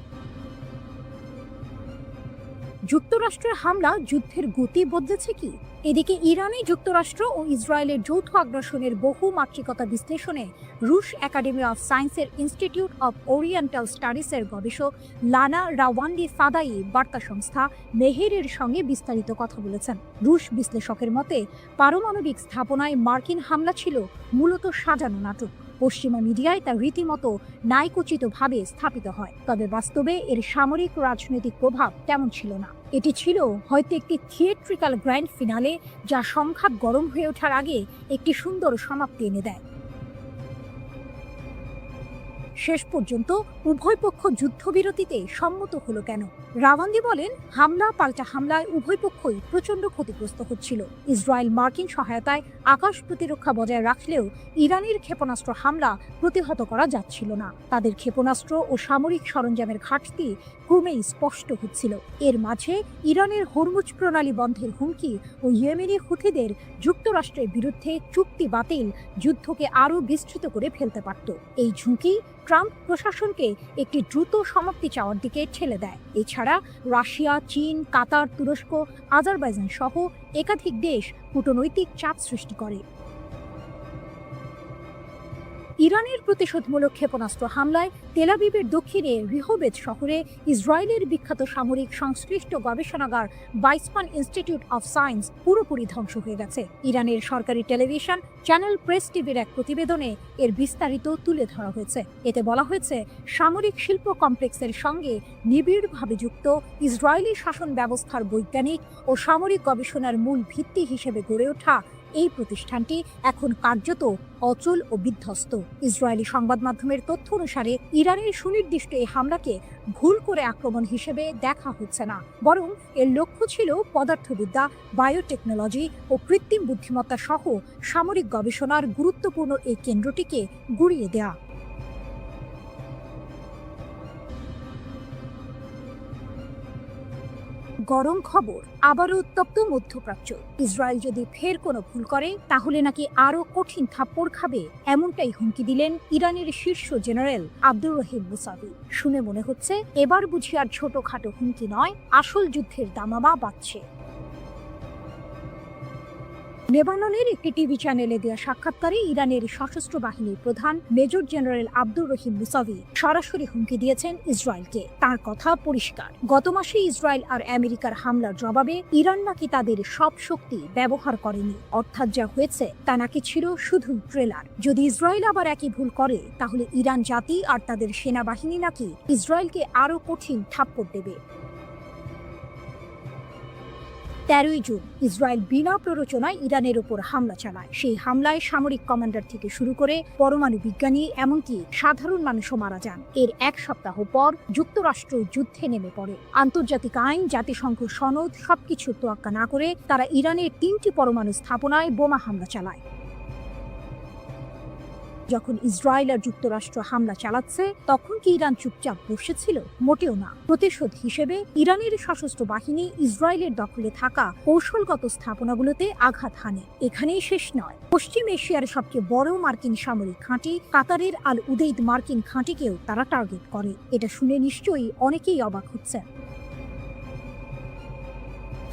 যুক্তরাষ্ট্রের হামলা যুদ্ধের গতি বদলেছে কি? এদিকে ইরানে যুক্তরাষ্ট্র ও ইসরায়েলের যৌথ আগ্রাসনের বহু মাত্রিকতা বিশ্লেষণে রুশ একাডেমি অফ সায়েন্সের ইনস্টিটিউট অফ ওরিয়েন্টাল স্টাডিজের গবেষক লানা রাওয়ান্ডি ফাদাই বার্তা সংস্থা মেহেরের সঙ্গে বিস্তারিত কথা বলেছেন। রুশ বিশ্লেষকের মতে, পারমাণবিক স্থাপনায় মার্কিন হামলা ছিল মূলত সাজানো নাটক। পশ্চিমা মিডিয়ায় তা রীতিমতো ন্যায়কোচিতভাবে স্থাপিত হয়, তবে বাস্তবে এর সামরিক রাজনৈতিক প্রভাব তেমন ছিল না। এটি ছিল হয়তো একটি থিয়েট্রিক্যাল গ্র্যান্ড ফিনালে, যা সংঘাত গরম হয়ে ওঠার আগে একটি সুন্দর সমাপ্তি এনে দেয়। শেষ পর্যন্ত উভয় পক্ষ যুদ্ধবিরতিতে সম্মত হলো কেন? রাওয়ান্দি বলেন, হামলা পাল্টা হামলায় উভয় পক্ষই প্রচণ্ড ক্ষতিগ্রস্ত হচ্ছিল। ইসরায়েল মার্কিন সহায়তায় আকাশ প্রতিরক্ষা বজায় রাখলেও ইরানের ক্ষেপণাস্ত্র হামলা প্রতিহত করা যাচ্ছিল না। তাদের ক্ষেপণাস্ত্র ও সামরিক সরঞ্জামের ঘাটতি ক্রমেই স্পষ্ট হচ্ছিল। এর মাঝে ইরানের হরমুজ প্রণালী বন্ধের হুমকি ও ইয়েমেনি হুথিদের যুক্তরাষ্ট্রের বিরুদ্ধে চুক্তি বাতিল যুদ্ধকে আরও বিস্তৃত করে ফেলতে পারত। এই ঝুঁকি ট্রাম্প প্রশাসনকে একটি দ্রুত সমাপ্তি চাওয়ার দিকে ঠেলে দেয়। এছাড়া রাশিয়া, চীন, কাতার, তুরস্ক, আজারবাইজান সহ একাধিক দেশ কূটনৈতিক চাপ সৃষ্টি করে। ইরানের প্রতিশোধমূলক ক্ষেপণাস্ত্র হামলায় তেল আবিবের দক্ষিণে রিহোবেদ শহরে ইসরায়েলের বিখ্যাত সামরিক সংশ্লিষ্ট গবেষণাগার বাইসমান ইনস্টিটিউট অফ সায়েন্স পুরোপুরি ধ্বংস হয়ে গেছে। ইরানের সরকারি টেলিভিশন চ্যানেল প্রেস টিভির এক প্রতিবেদনে এর বিস্তারিত তুলে ধরা হয়েছে। এতে বলা হয়েছে, সামরিক শিল্প কমপ্লেক্সের সঙ্গে নিবিড়ভাবে যুক্ত ইসরায়েলি শাসন ব্যবস্থার বৈজ্ঞানিক ও সামরিক গবেষণার মূল ভিত্তি হিসেবে গড়ে ওঠা এই প্রতিষ্ঠানটি এখন কার্যত অচল ও বিধ্বস্ত। ইসরায়েলি সংবাদ মাধ্যমের তথ্য অনুসারে ইরানের সুনির্দিষ্ট এই হামলাকে ভুল করে আক্রমণ হিসেবে দেখা হচ্ছে না, বরং এর লক্ষ্য ছিল পদার্থবিদ্যা, বায়োটেকনোলজি ও কৃত্রিম বুদ্ধিমত্তা সহ সামরিক গবেষণার গুরুত্বপূর্ণ এই কেন্দ্রটিকে গুঁড়িয়ে দেয়া। গরম খবর, আবারও উত্তপ্ত মধ্যপ্রাচ্য। ইসরায়েল যদি ফের কোনো ভুল করে তাহলে নাকি আরও কঠিন থাপ্পড় খাবে, এমনটাই হুমকি দিলেন ইরানের শীর্ষ জেনারেল আব্দুর রহিম মুসাভি। শুনে মনে হচ্ছে এবার বুঝি আর ছোটখাটো হুমকি নয়, আসল যুদ্ধের দামামা বাজছে। লেবাননের একটি টিভি চ্যানেলে দেওয়া সাক্ষাৎকারে ইরানের সশস্ত্র বাহিনীর প্রধান major general Abdur Rahim Musavi সরাসরি হুমকি দিয়েছেন ইসরায়েলকে। তার কথা পরিষ্কার, গত মাসে ইসরায়েল আর আমেরিকার হামলার জবাবে ইরান নাকি তাদের সব শক্তি ব্যবহার করেনি, অর্থাৎ যা হয়েছে তা নাকি ছিল শুধু ট্রেলার। যদি ইসরায়েল আবার একই ভুল করে তাহলে ইরান জাতি আর তাদের সেনাবাহিনী নাকি ইসরায়েলকে আরও কঠিন থাপ্পড় দেবে। 13ই জুন ইসরায়েল বিনা প্ররোচনায় ইরানের উপর হামলা চালায়। সেই হামলায় সামরিক কমান্ডার থেকে শুরু করে পরমাণু বিজ্ঞানী এমনকি সাধারণ মানুষও মারা যান। এর এক সপ্তাহ পর যুক্তরাষ্ট্র যুদ্ধে নেমে পড়ে। আন্তর্জাতিক আইন, জাতিসংঘ সনদ সবকিছু তোয়াক্কা না করে তারা ইরানের 3টি পরমাণু স্থাপনায় বোমা হামলা চালায়। যখন ইসরায়েল আর যুক্তরাষ্ট্র হামলা চালাচ্ছে তখন কি ইরান চুপচাপ বসেছিল? মোটেও না। প্রতিশোধ হিসেবে ইরানের সশস্ত্র বাহিনী ইসরায়েলের দখলে থাকা কৌশলগত স্থাপনাগুলোতে আঘাত হানে। এখানেই শেষ নয়, পশ্চিম এশিয়ার সবচেয়ে বড় মার্কিন সামরিক ঘাঁটি কাতারের আল উদেইদ মার্কিন ঘাঁটিকেও তারা টার্গেট করে। এটা শুনে নিশ্চয়ই অনেকেই অবাক হচ্ছে।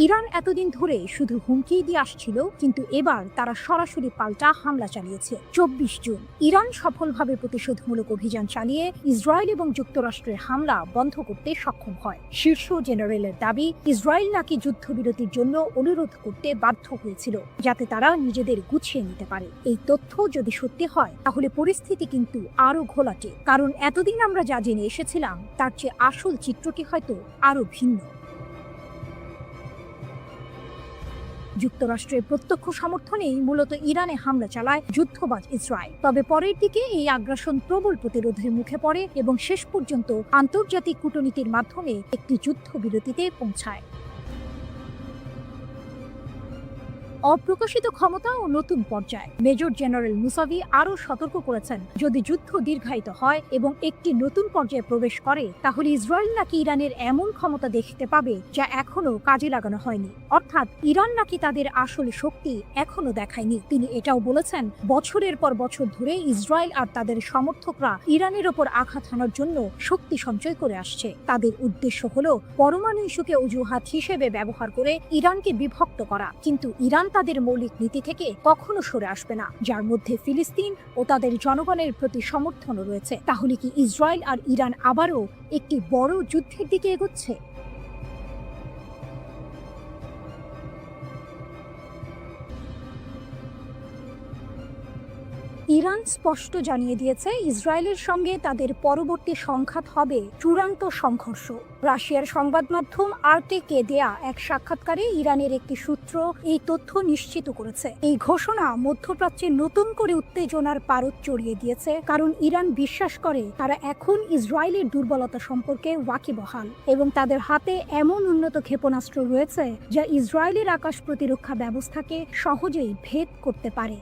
ইরান এতদিন ধরে শুধু হুমকি দিয়ে আসছিল, কিন্তু এবার তারা সরাসরি পাল্টা হামলা চালিয়েছে। 24 জুন ইরান সফলভাবে প্রতিশোধমূলক অভিযান চালিয়ে ইসরায়েল এবং যুক্তরাষ্ট্রের হামলা বন্ধ করতে সক্ষম হয়। শীর্ষ জেনারেলের দাবি, ইসরায়েল নাকি যুদ্ধবিরতির জন্য অনুরোধ করতে বাধ্য হয়েছিল যাতে তারা নিজেদের গুছিয়ে নিতে পারে। এই তথ্য যদি সত্যি হয় তাহলে পরিস্থিতি কিন্তু আরো ঘোলাটে, কারণ এতদিন আমরা যা জেনে এসেছিলাম তার চেয়ে আসল চিত্রটি হয়তো আরো ভিন্ন। যুক্তরাষ্ট্রের প্রত্যক্ষ সমর্থনেই মূলত ইরানে হামলা চালায় যুদ্ধবাজ ইসরায়েল। তবে পরের দিকে এই আগ্রাসন প্রবল প্রতিরোধের মুখে পড়ে এবং শেষ পর্যন্ত আন্তর্জাতিক কূটনীতির মাধ্যমে একটি যুদ্ধবিরতিতে পৌঁছায়। অপ্রকাশিত ক্ষমতা ও নতুন পর্যায়। মেজর জেনারেল মুসাভি আরও সতর্ক করেছেন, যদি যুদ্ধ দীর্ঘায়িত হয় এবং একটি নতুন পর্যায়ে প্রবেশ করে তাহলে ইসরায়েল নাকি ইরানের এমন ক্ষমতা দেখতে পাবে যা এখনো কাজে লাগানো হয়নি, অর্থাৎ ইরান নাকি তাদের আসল শক্তি এখনো দেখায়নি। তিনি এটাও বলেছেন, বছরের পর বছর ধরে ইসরায়েল আর তাদের সমর্থকরা ইরানের ওপর আঘাত হানার জন্য শক্তি সঞ্চয় করে আসছে। তাদের উদ্দেশ্য হলো পরমাণু ইস্যুকে অজুহাত হিসেবে ব্যবহার করে ইরানকে বিভক্ত করা, কিন্তু ইরান তাদের মৌলিক নীতি থেকে কখনো সরে আসবে না, যার মধ্যে ফিলিস্তিন ও তাদের জনগণের প্রতি সমর্থনও রয়েছে। তাহলে কি ইসরায়েল আর ইরান আবারও একটি বড় যুদ্ধের দিকে এগোচ্ছে? ইরান স্পষ্ট জানিয়ে দিয়েছে, ইসরায়েলের সঙ্গে তাদের পরবর্তী সংঘাত হবে চূড়ান্ত সংঘর্ষ। রাশিয়ার সংবাদ মাধ্যম আরটিকে দেয়া এক সাক্ষাৎকারে ইরানের একটি সূত্র এই তথ্য নিশ্চিত করেছে। এই ঘোষণা মধ্যপ্রাচ্যে নতুন করে উত্তেজনার পারদ চড়িয়ে দিয়েছে, কারণ ইরান বিশ্বাস করে তারা এখন ইসরায়েলের দুর্বলতা সম্পর্কে ওয়াকিবহাল এবং তাদের হাতে এমন উন্নত ক্ষেপণাস্ত্র রয়েছে যা ইসরায়েলের আকাশ প্রতিরক্ষা ব্যবস্থাকে সহজেই ভেদ করতে পারে।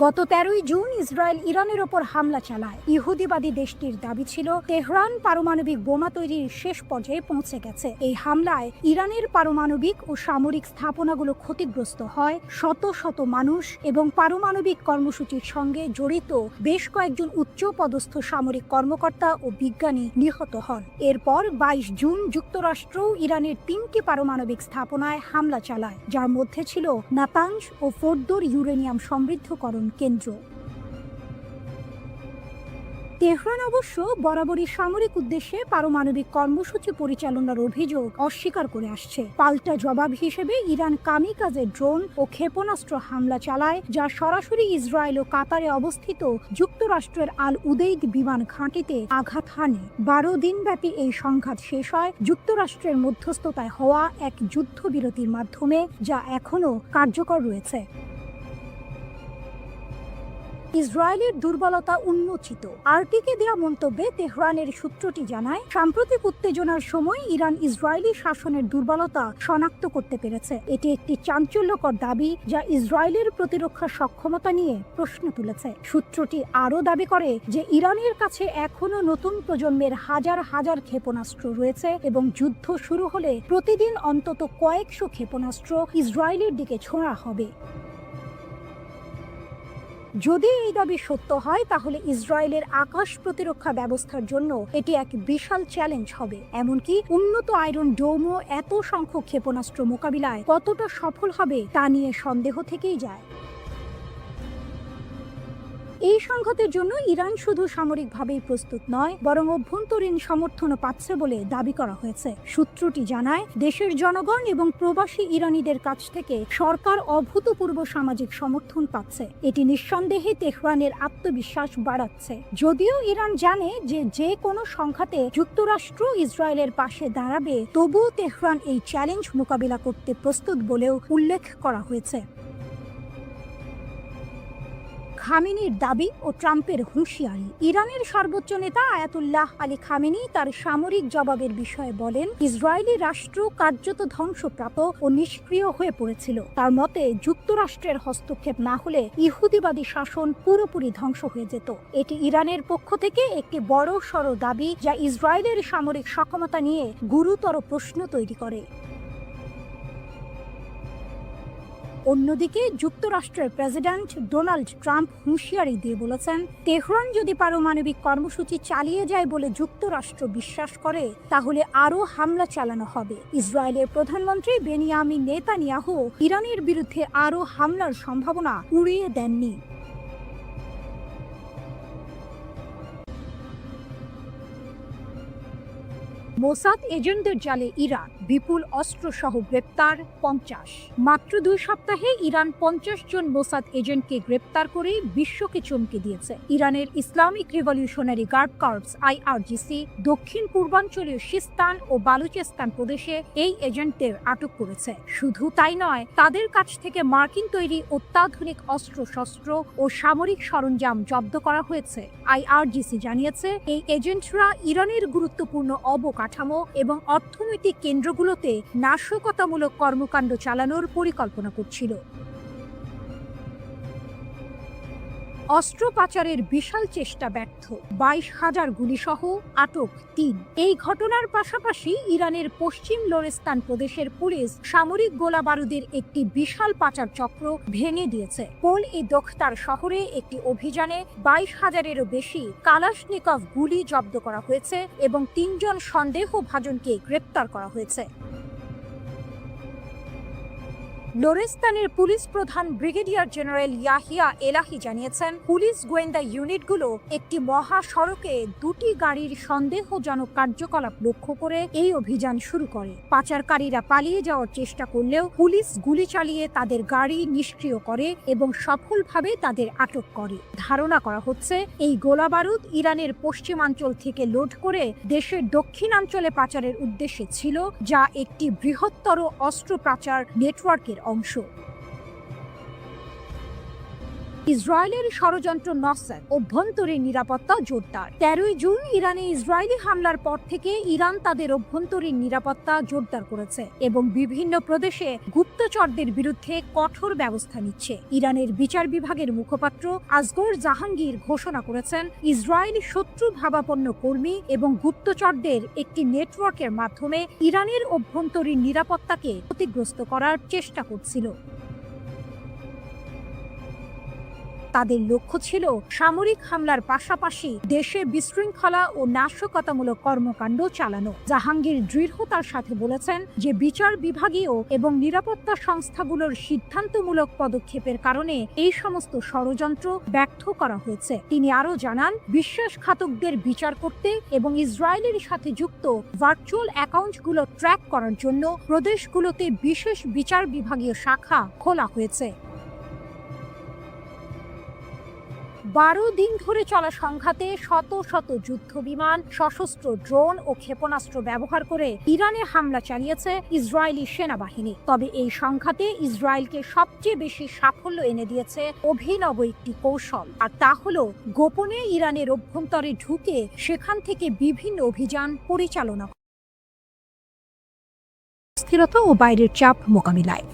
গত 13ই জুন ইসরায়েল ইরানের ওপর হামলা চালায়। ইহুদিবাদী দেশটির দাবি ছিল তেহরান পারমাণবিক বোমা তৈরির শেষ পর্যায়ে পৌঁছে গেছে। এই হামলায় ইরানের পারমাণবিক ও সামরিক স্থাপনাগুলো ক্ষতিগ্রস্ত হয়, শত শত মানুষ এবং পারমাণবিক কর্মসূচির সঙ্গে জড়িত বেশ কয়েকজন উচ্চপদস্থ সামরিক কর্মকর্তা ও বিজ্ঞানী নিহত হন। এরপর 22 জুন যুক্তরাষ্ট্র ইরানের 3টি পারমাণবিক স্থাপনায় হামলা চালায়, যার মধ্যে ছিল নাতানজ ও ফোর্দোর ইউরেনিয়াম সমৃদ্ধকরণ কেন্দ্র। তেহরান অবশ্য বরাবরই সামরিক উদ্দেশ্যে পারমাণবিক কর্মসূচি পরিচালনার অভিযোগ অস্বীকার করে আসছে। পাল্টা জবাব হিসেবে ইরান কামিকাজে ড্রোন ও ক্ষেপণাস্ত্র হামলা চালায়, যা সরাসরি ইসরায়েল ও কাতারে অবস্থিত যুক্তরাষ্ট্রের আল উদেইদ বিমান ঘাঁটিতে আঘাত হানে। 12 দিনব্যাপী এই সংঘাত শেষ হয় যুক্তরাষ্ট্রের মধ্যস্থতায় হওয়া এক যুদ্ধবিরতির মাধ্যমে, যা এখনও কার্যকর রয়েছে। ইসরায়েলের দুর্বলতা উন্মোচিত। আরটিকে দেওয়া মন্তব্যে তেহরানের সূত্রটি জানায়, সাম্প্রতিক উত্তেজনার সময় ইরান ইসরায়েলি শাসনের দুর্বলতা শনাক্ত করতে পেরেছে। এটি একটি চাঞ্চল্যকর দাবি, যা ইসরায়েলের প্রতিরক্ষা সক্ষমতা নিয়ে প্রশ্ন তুলেছে। সূত্রটি আরও দাবি করে যে ইরানের কাছে এখনও নতুন প্রজন্মের হাজার হাজার ক্ষেপণাস্ত্র রয়েছে এবং যুদ্ধ শুরু হলে প্রতিদিন অন্তত কয়েকশো ক্ষেপণাস্ত্র ইসরায়েলের দিকে ছোঁড়া হবে। যদি এই দাবি সত্য হয়, তাহলে ইসরায়েলের আকাশ প্রতিরক্ষা ব্যবস্থার জন্য এটি এক বিশাল চ্যালেঞ্জ হবে। এমনকি উন্নত আয়রন ডোমও এত সংখ্যক ক্ষেপণাস্ত্র মোকাবিলায় কতটা সফল হবে তা নিয়ে সন্দেহ থেকেই যায়। এই সংঘাতের জন্য ইরান শুধু সামরিকভাবেই প্রস্তুত নয়, বরং অভ্যন্তরীণ সমর্থনও পাচ্ছে বলে দাবি করা হয়েছে। সূত্রটি জানায়, দেশের জনগণ এবং প্রবাসী ইরানিদের কাছ থেকে সরকার অভূতপূর্ব সামাজিক সমর্থন পাচ্ছে। এটি নিঃসন্দেহে তেহরানের আত্মবিশ্বাস বাড়াচ্ছে। যদিও ইরান জানে যে যে কোনো সংঘাতে যুক্তরাষ্ট্র ইসরায়েলের পাশে দাঁড়াবে, তবুও তেহরান এই চ্যালেঞ্জ মোকাবিলা করতে প্রস্তুত বলেও উল্লেখ করা হয়েছে। খামেনির দাবি ও ট্রাম্পের হুঁশিয়ারি। ইরানের সর্বোচ্চ নেতা আয়াতুল্লাহ আলী খামেনি তার সামরিক জবাবের বিষয়ে বলেন, ইসরায়েলি রাষ্ট্র কার্যত ধ্বংসপ্রাপ্ত ও নিষ্ক্রিয় হয়ে পড়েছিল। তার মতে, যুক্তরাষ্ট্রের হস্তক্ষেপ না হলে ইহুদিবাদী শাসন পুরোপুরি ধ্বংস হয়ে যেত। এটি ইরানের পক্ষ থেকে একটি বড় সড় দাবি, যা ইসরায়েলের সামরিক সক্ষমতা নিয়ে গুরুতর প্রশ্ন তৈরি করে। অন্যদিকে যুক্তরাষ্ট্রের প্রেসিডেন্ট ডোনাল্ড ট্রাম্প হুঁশিয়ারি দিয়ে বলেছেন, তেহরান যদি পারমাণবিক কর্মসূচি চালিয়ে যায় বলে যুক্তরাষ্ট্র বিশ্বাস করে, তাহলে আরও হামলা চালানো হবে। ইসরায়েলের প্রধানমন্ত্রী বেনিয়ামিন নেতানিয়াহু ইরানের বিরুদ্ধে আরও হামলার সম্ভাবনা উড়িয়ে দেননি। মোসাদ এজেন্টদের জালে ইরান, বিপুল অস্ত্রসহ গ্রেপ্তার 50। মাত্র 2 সপ্তাহে ইরান 50 জন মোসাদ এজেন্টকে গ্রেপ্তার করে বিশ্বকে চমকে দিয়েছে। ইরানের Islamic revolutionary guard corps IRGC দক্ষিণ পূর্বাঞ্চলীয় সিস্তান ও বালুচেস্তান প্রদেশে এই এজেন্টদের আটক করেছে। শুধু তাই নয়, তাদের কাছ থেকে মার্কিন তৈরি অত্যাধুনিক অস্ত্রশস্ত্র ও সামরিক সরঞ্জাম জব্দ করা হয়েছে। IRGC জানিয়েছে, এই এজেন্টরা ইরানের গুরুত্বপূর্ণ অবকাঠামো এবং অর্থনৈতিক কেন্দ্রগুলোতে নাশকতামূলক কর্মকাণ্ড চালানোর পরিকল্পনা করছিল। অস্ত্র পাচারের বিশাল চেষ্টা ব্যর্থ, 22,000 গুলিসহ আটক 3। এই ঘটনার পাশাপাশি ইরানের পশ্চিম লোরেস্তান প্রদেশের পুলিশ সামরিক গোলা বারুদের একটি বিশাল পাচার চক্র ভেঙে দিয়েছে। পোল-ই-দোখতার শহরে একটি অভিযানে 22,000-এরও বেশি কালাশনিকভ গুলি জব্দ করা হয়েছে এবং 3 জন সন্দেহভাজনকে গ্রেপ্তার করা হয়েছে। লোরেস্তানের পুলিশ প্রধান ব্রিগেডিয়ার জেনারেল ইয়াহিয়া এলাহি জানিয়েছেন, পুলিশ গোয়েন্দা ইউনিটগুলো একটি মহাসড়কে 2টি গাড়ির সন্দেহজনক কার্যকলাপ লক্ষ্য করে এই অভিযান শুরু করে। পাচারকারীরা পালিয়ে যাওয়ার চেষ্টা করলেও পুলিশ গুলি চালিয়ে তাদের গাড়ি নিষ্ক্রিয় করে এবং সফলভাবে তাদের আটক করে। ধারণা করা হচ্ছে, এই গোলাবারুদ ইরানের পশ্চিমাঞ্চল থেকে লোড করে দেশের দক্ষিণাঞ্চলে পাচারের উদ্দেশ্যে ছিল, যা একটি বৃহত্তর অস্ত্র পাচার নেটওয়ার্কের অংশ। ইসরায়েলের ষড়যন্ত্র নসর, অভ্যন্তরীণ নিরাপত্তা জোরদার। 13 জুন ইরানে ইসরায়েলি হামলার পর থেকে ইরান তাদের অভ্যন্তরীণ নিরাপত্তা জোরদার করেছে এবং বিভিন্ন প্রদেশে গুপ্তচরদের বিরুদ্ধে কঠোর ব্যবস্থা নিচ্ছে। ইরানের বিচার বিভাগের মুখপাত্র আসগর জাহাঙ্গীর ঘোষণা করেছেন, ইসরায়েলি শত্রু ভাবাপন্ন কর্মী এবং গুপ্তচরদের একটি নেটওয়ার্কের মাধ্যমে ইরানের অভ্যন্তরীণ নিরাপত্তাকে ক্ষতিগ্রস্ত করার চেষ্টা করছিল। তাদের লক্ষ্য ছিল সামরিক হামলার পাশাপাশি দেশে বিশৃঙ্খলা ও নাশকতামূলক কর্মকাণ্ড চালানো। জাহাঙ্গীর দৃঢ়তার সাথে বলেছেন যে বিচার বিভাগীয় এবং নিরাপত্তা সংস্থাগুলোর সিদ্ধান্তমূলক পদক্ষেপের কারণে এই সমস্ত ষড়যন্ত্র ব্যর্থ করা হয়েছে। তিনি আরও জানান, বিশ্বাসঘাতকদের বিচার করতে এবং ইসরায়েলের সাথে যুক্ত ভার্চুয়াল অ্যাকাউন্টগুলো ট্র্যাক করার জন্য প্রদেশগুলোতে বিশেষ বিচার বিভাগীয় শাখা খোলা হয়েছে। 12 দিন ধরে চলা সংঘাতে শত শত যুদ্ধ বিমান, সশস্ত্র ড্রোন ও ক্ষেপণাস্ত্র ব্যবহার করে ইরানে হামলা চালিয়েছে ইসরায়েলি সেনাবাহিনী। তবে এই সংঘাতে ইসরায়েলকে সবচেয়ে বেশি সাফল্য এনে দিয়েছে অভিনব একটি কৌশল, আর তা হলো গোপনে ইরানের অভ্যন্তরে ঢুকে সেখান থেকে বিভিন্ন অভিযান পরিচালনা, স্থিরতা ও বাইরের চাপ মোকাবিলায়।